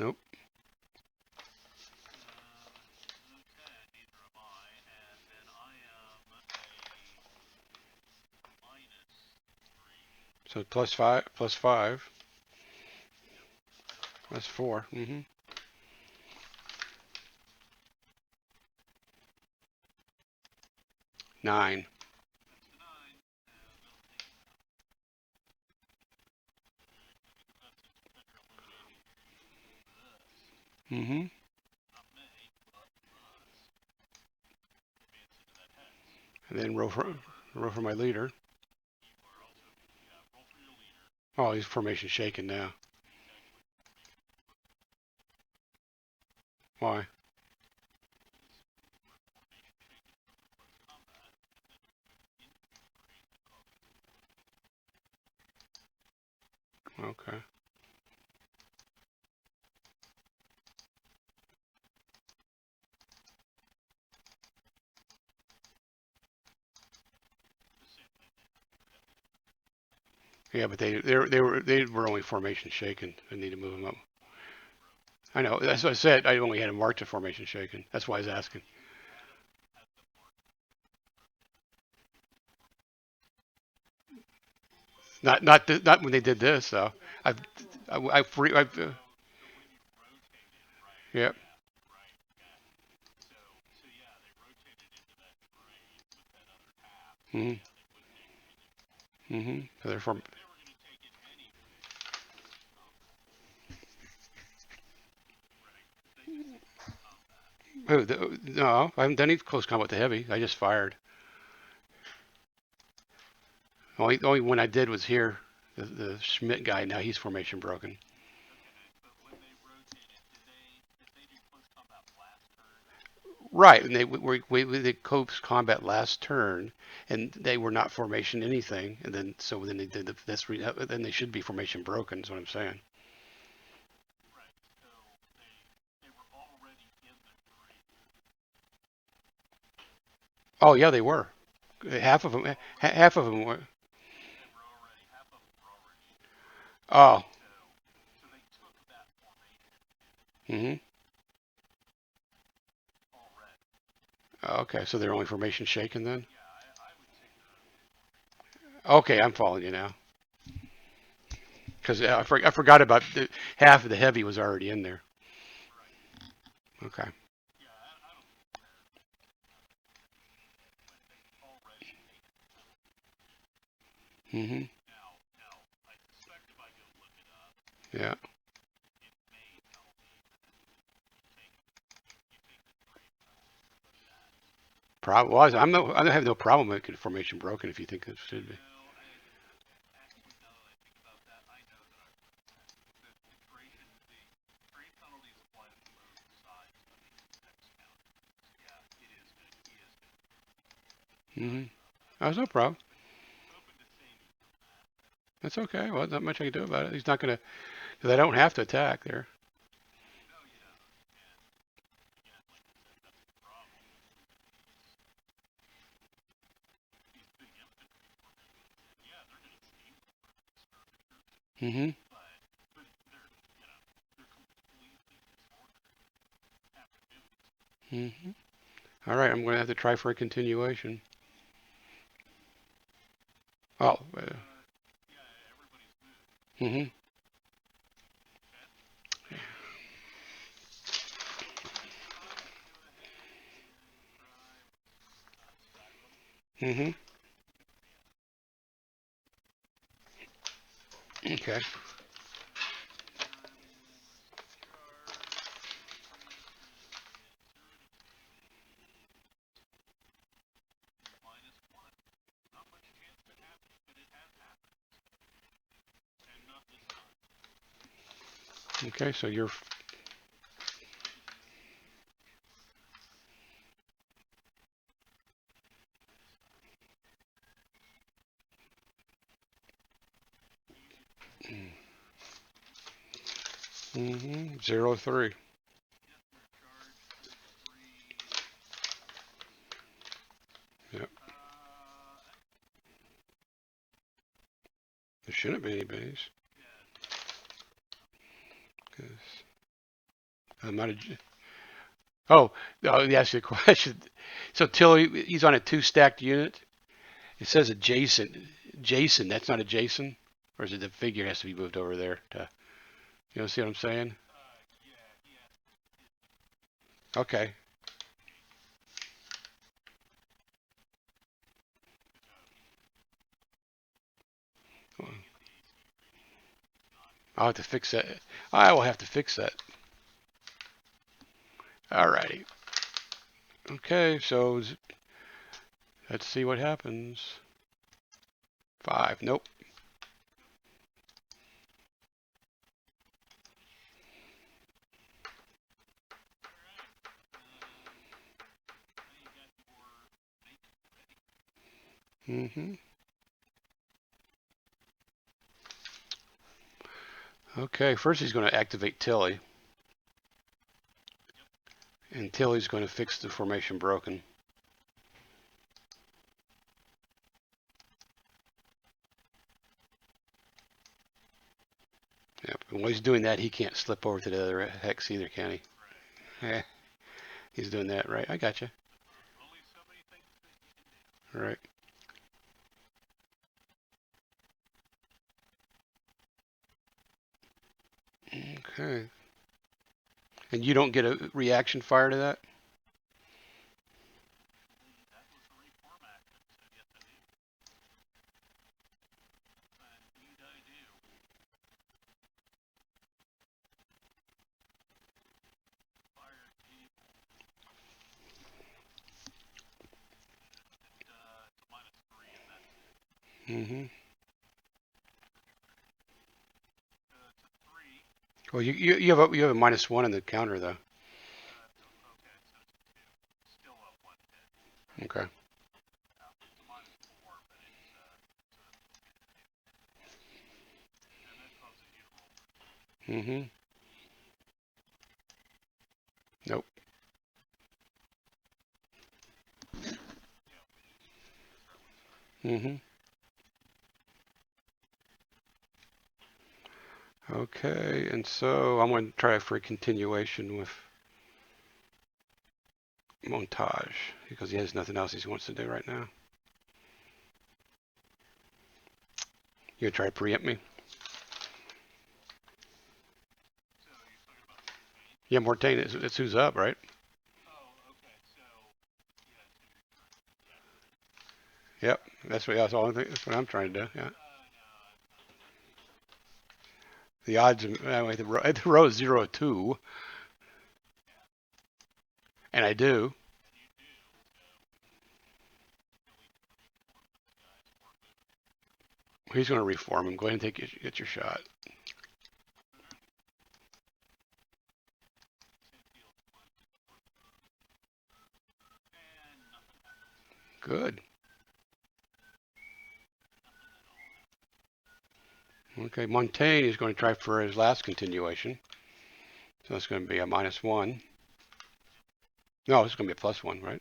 Nope. So plus 5, plus 5. That's 4. Mm-hmm. 9. Mm-hmm. And then roll for my leader. Oh, he's formation shaken now. Why? Okay. Yeah, but they were only formation shaken. I need to move them up. I know. That's what I said. I only had them marked to formation shaken. That's why I was asking. Not when they did this though. I've I've yeah. Mhm. Mhm. So they're from. Oh, no, I haven't done any close combat with the heavy. I just fired. Only one I did was here. The Schmidt guy. Now he's formation broken. Right, and we did close combat last turn, and they were not formation anything, and then they did then they should be formation broken. Is what I'm saying. Oh yeah, they were. Half of them. Half of them were. Oh. Hmm. Okay, so they're only formation shaken then. Okay, I'm following you now. Because I forgot about half of the heavy was already in there. Okay. Hmm. Yeah. Problem was I have no problem with formation broken if you think it should be. Hmm. That's no problem. That's okay. Well, not much I can do about it. He's not gonna. Because I don't have to attack there. Hmm. Mm-hmm. All right, I'm going to have to try for a continuation. Oh. Mm-hmm. Mm-hmm. Okay. Okay, so you're. Mm-hmm. 0-3. Yep. There shouldn't be any bays. 'Cause I'm not a. Oh, oh, that's the question. So Tilly, he's on a two stacked unit. It says adjacent. Jason, that's not adjacent, or is it the figure has to be moved over there? You know, see what I'm saying? Okay. I'll have to fix that. I will have to fix that. Alrighty. Okay, so let's see what happens. 5. Nope. Mm-hmm. Okay, first he's going to activate Tilly. And Tilly's going to fix the formation broken. Yep. And while he's doing that, he can't slip over to the other hex either, can he? Yeah. He's doing that, right? I got you. Right. Okay. And you don't get a reaction fire to that? Mm-hmm. Well, you have a -1 in the counter though. Okay. Mm-hmm. Nope. Mm-hmm. Okay, and so I'm going to try for a continuation with montage because he has nothing else he wants to do right now. You gonna try to preempt me? Yeah, Mortain, it's who's up, right? Yep, that's all. That's what I'm trying to do. Yeah. The odds at the row is 0-2, and I do. He's going to reform him. Go ahead and get your shot. Good. Okay, Montaigne is going to try for his last continuation. So it's going to be a -1. No, it's going to be a +1, right?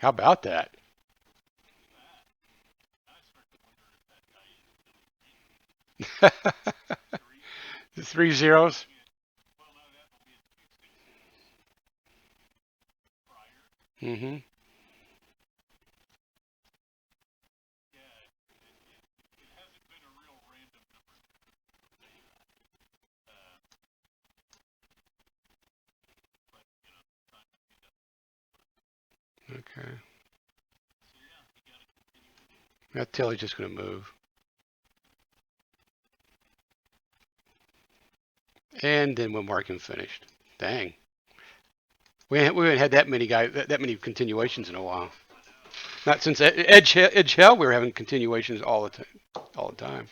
How about that? The 3 zeros. Mm-hmm. Okay. That tail is just going to move. And then we'll mark him finished. Dang. We haven't had that many that many continuations in a while. Not since Edge Hell, we were having continuations all the time. All the time.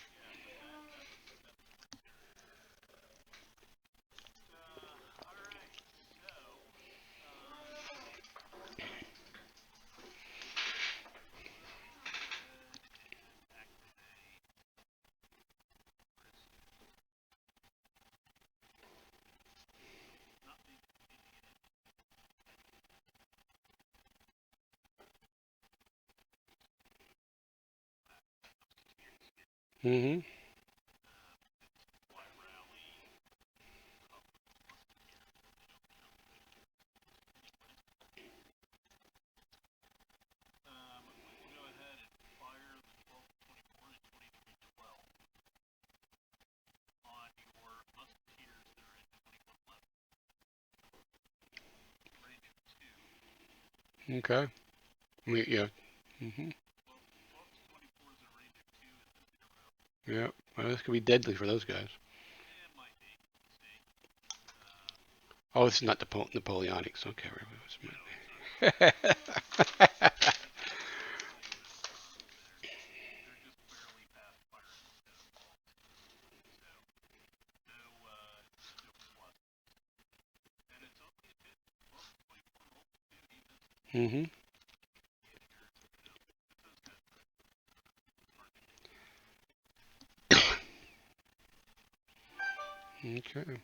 Mm-hmm. Okay. Yeah. Mm-hmm. Yeah. Well, this could be deadly for those guys. Oh, this is not Napoleonics. Okay. Mm-hmm. Okay.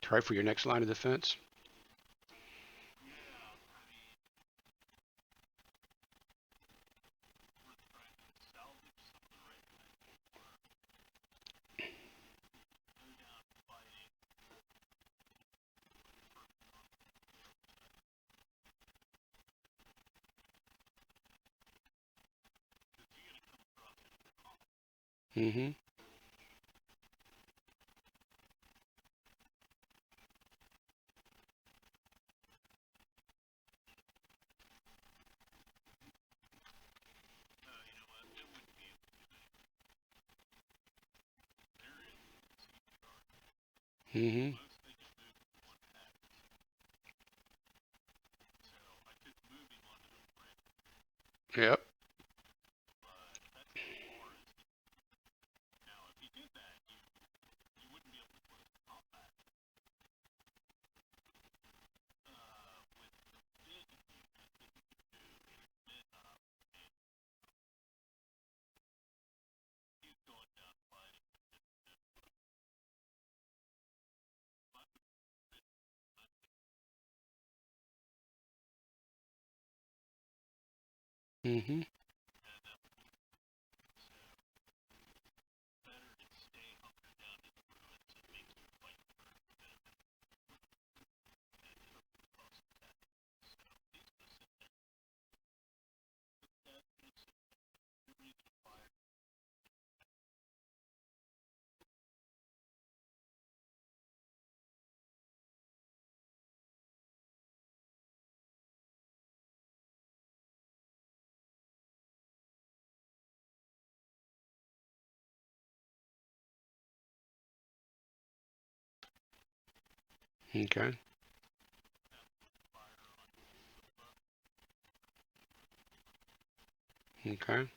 Try for your next line of defense. Mm-hmm. Mm-hmm. Yep. Mm-hmm. Okay. Okay.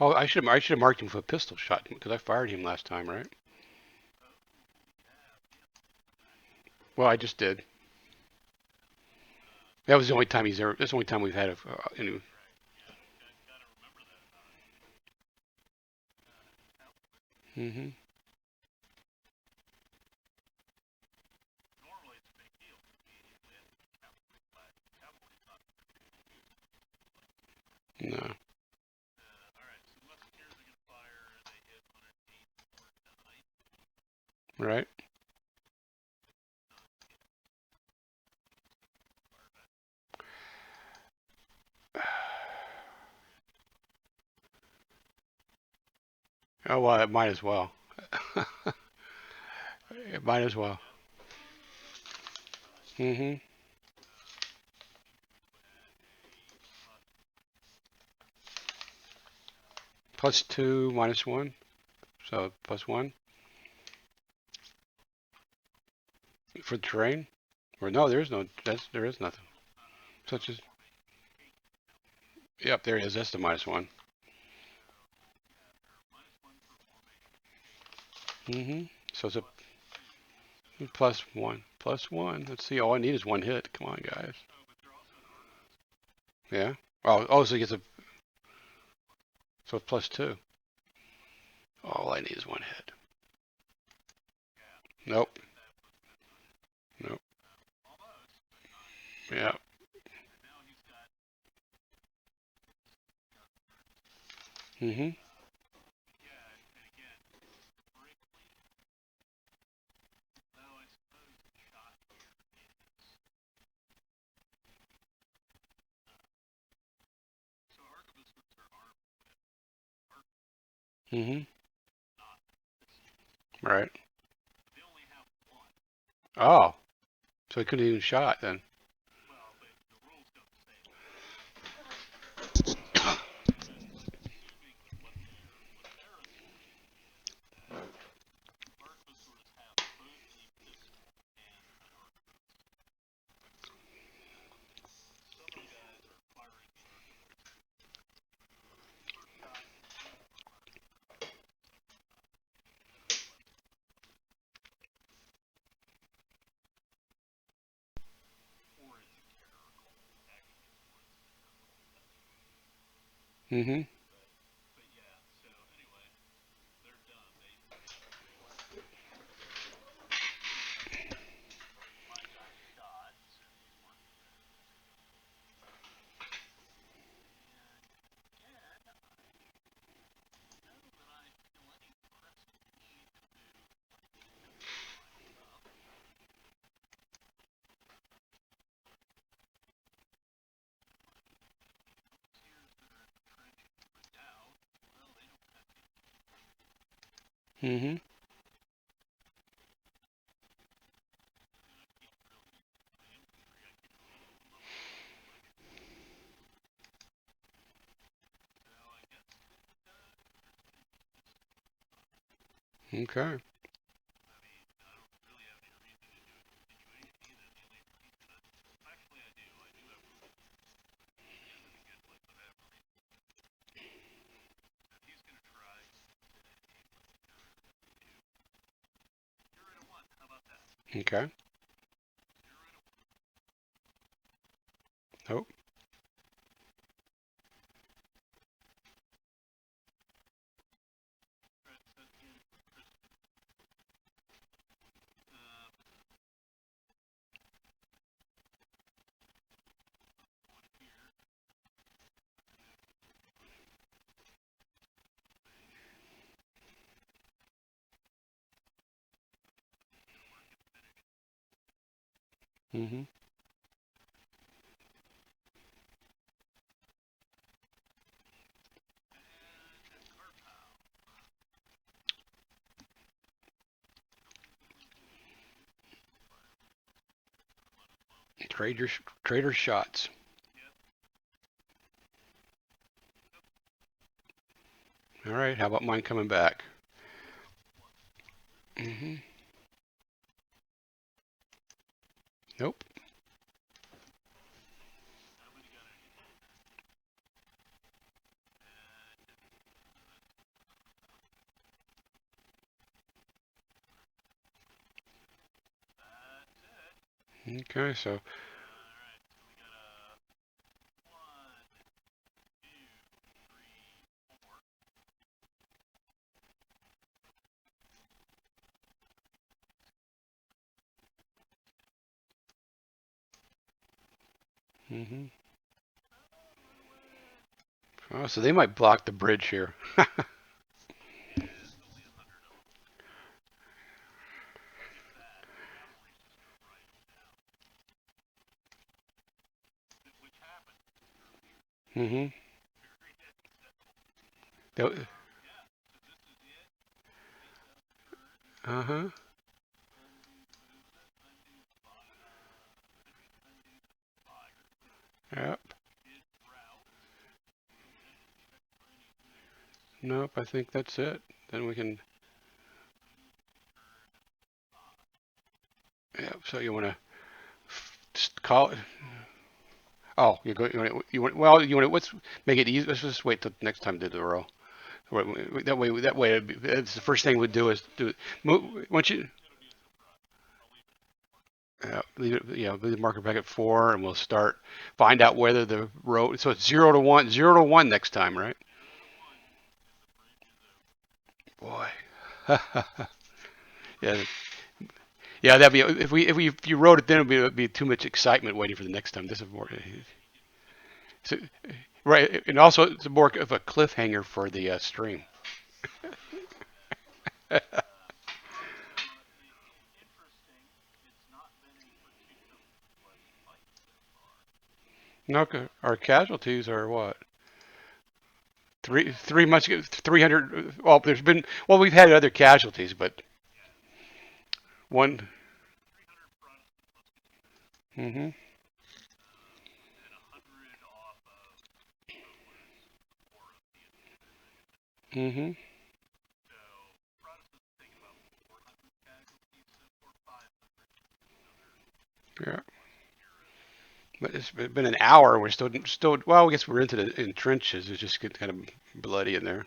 Oh, I should have marked him for a pistol shot because I fired him last time, right? Well, I just did. That was the only time he's ever. That's the only time we've had a. Mm-hmm. No. Right. Oh well, it might as well. It might as well. Mm-hmm. +2, -1, so +1 for the terrain. Or no, there is no. There is nothing. Such as. Yep, there it is. That's the -1. Mm-hmm. So it's a +1. +1. Let's see. All I need is one hit. Come on, guys. Yeah. So he gets a. So it's +2. All I need is one hit. Nope. Nope. Yeah. Mm-hmm. Mm-hmm. Right. Oh, so he couldn't even shot then. Mm-hmm. Mm-hmm. Okay. Okay. Nope. Mm-hmm. Trade your trader shots. All right. How about mine coming back? Mm-hmm. Nope. Okay, so. Hmm. Oh, so they might block the bridge here. Hmm. Uh-huh. Yep. Nope, I think that's it. Then we can. Yep. So you want to call it. Oh, you go. You want. Well, you want to. Let's make it easy. Let's just wait till next time to do the row. That way. That way. It's the first thing we'd do is do. Once you. Leave it, leave the marker back at 4, and we'll start. Find out whether the row. So it's 0 to 1, 0 to 1 next time, right? Boy. Yeah. Yeah, that'd be if you wrote it, then it'd be too much excitement waiting for the next time. This is more. So, right, and also it's more of a cliffhanger for the stream. No, our casualties are what? Three months ago, 300. Well, we've had other casualties, but one. Mm-hmm. Mm-hmm. Yeah, but it's been an hour. We're still. Well, I guess we're into the in trenches. It's just get kind of bloody in there.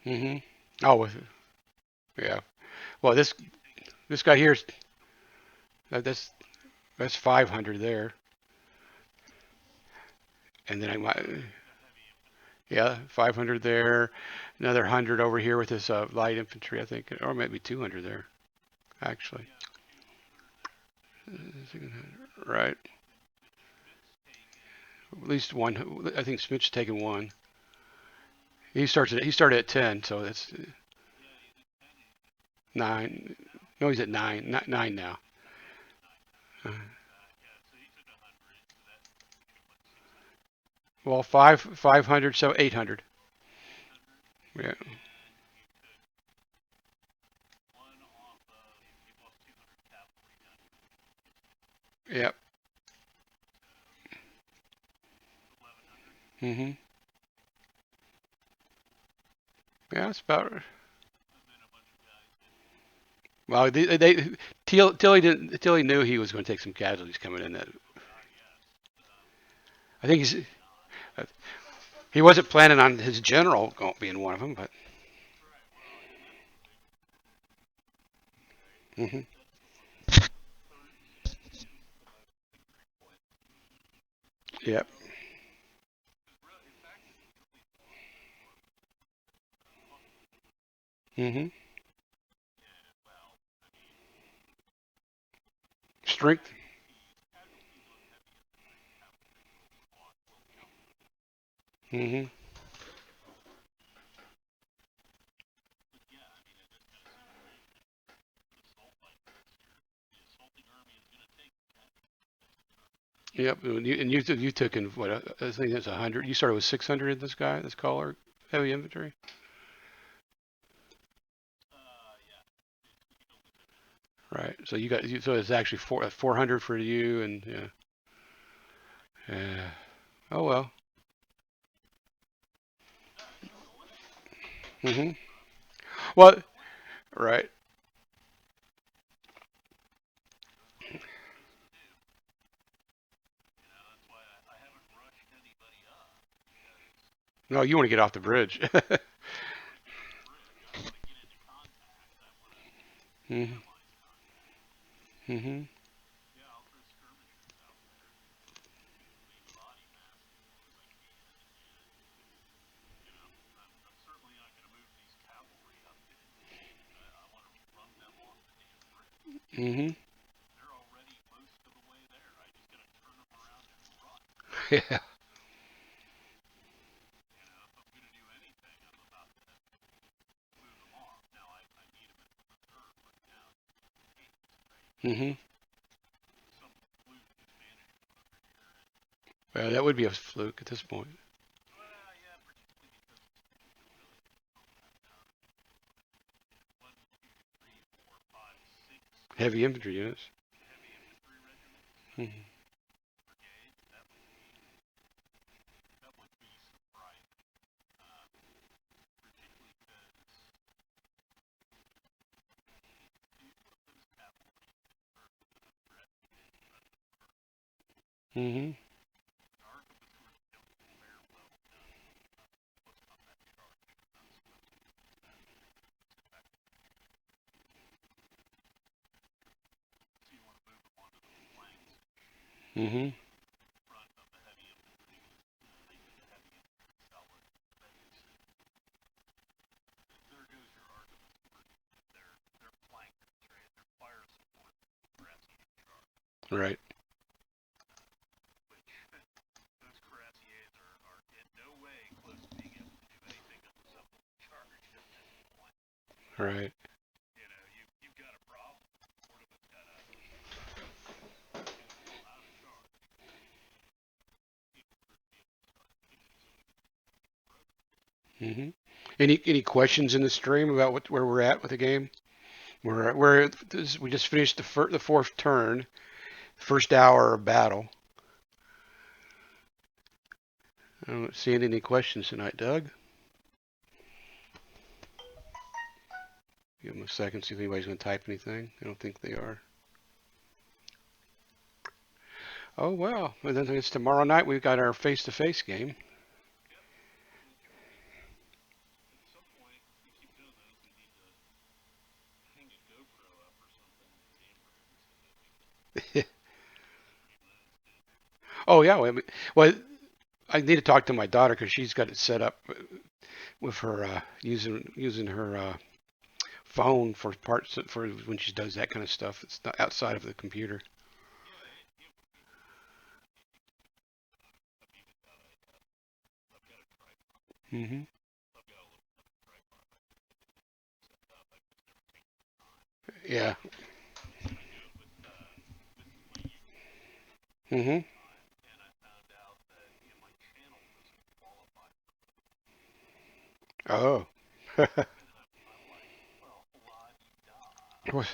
Mm-hmm. Oh, yeah. Well, this guy here's that's 500 there, and then I might. Yeah, 500 there, another 100 over here with this light infantry, I think, or maybe 200 there, actually. Right. At least one. I think Smith's taking one. He started at 10, so that's 9. No, he's at 9. Not 9 now. Uh, well, 500, so 800. Yeah. Yep. Mhm. Yeah, it's about. Well, Tilly knew he was going to take some casualties coming in. That I think he wasn't planning on his general being one of them, but. Mhm. Yep. Mhm. Strength. Mhm. Yep. And you took in what I think that's 100. You started with 600 in this guy, this caller, heavy infantry. Right. So so it's actually 400 for you, and yeah. Yeah. Oh well. Mhm. Well, right. No, you want to get off the bridge. Mhm. Mhm. Mhm. Yeah. Mhm. Well, that would be a fluke at this point. Heavy infantry units. Mhm. Mhm. Mhm. Right. Right. Mhm. Any questions in the stream about where we're at with the game? We just finished the fourth turn, first hour of battle. I don't see any questions tonight, Doug. Give them a second, see if anybody's going to type anything. I don't think they are. Oh, well. And then it's tomorrow night. We've got our face-to-face game. Oh, yeah. Well, I need to talk to my daughter because she's got it set up with her using her phone for parts for when she does that kind of stuff. It's not outside of the computer. Hmm. Yeah. Hmm. Oh. well,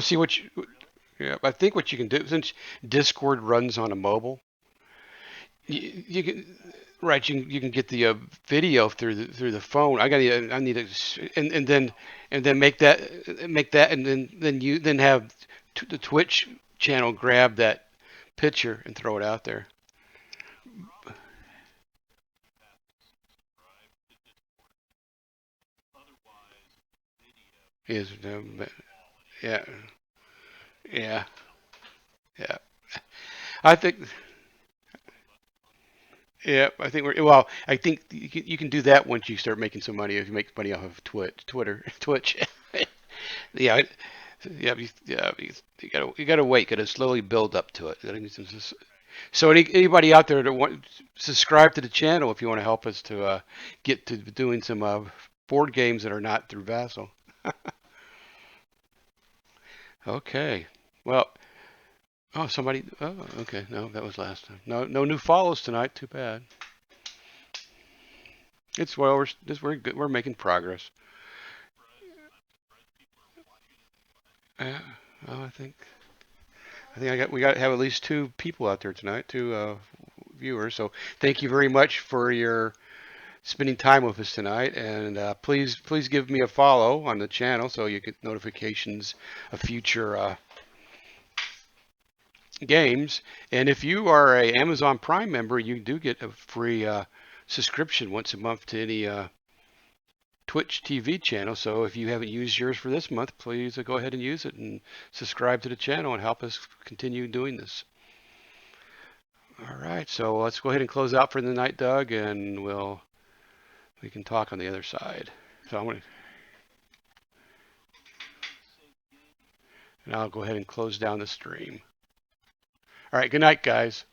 see what you. Yeah, I think what you can do since Discord runs on a mobile, you can right. You can get the video through the phone. I need to and then make that and then you then have the Twitch channel grab that picture and throw it out there. Is yeah, yeah, yeah. I think yeah, I think we're well. I think you can do that once you start making some money. If you make money off of Twitch. Yeah, yeah, you gotta wait. Gotta slowly build up to it. So anybody out there that want subscribe to the channel if you want to help us to get to doing some board games that are not through Vassal. Okay. Well, oh somebody. Oh, okay. No, that was last time. No new follows tonight. Too bad. It's well, we're good. We're making progress. Yeah. Well, I think we got to have at least two people out there tonight, two viewers. So thank you very much for your spending time with us tonight. And please give me a follow on the channel so you get notifications of future games. And if you are a Amazon Prime member, you do get a free subscription once a month to any Twitch TV channel. So if you haven't used yours for this month, please go ahead and use it and subscribe to the channel and help us continue doing this. All right, so let's go ahead and close out for the night, Doug, and we can talk on the other side. So and I'll go ahead and close down the stream. All right, good night, guys.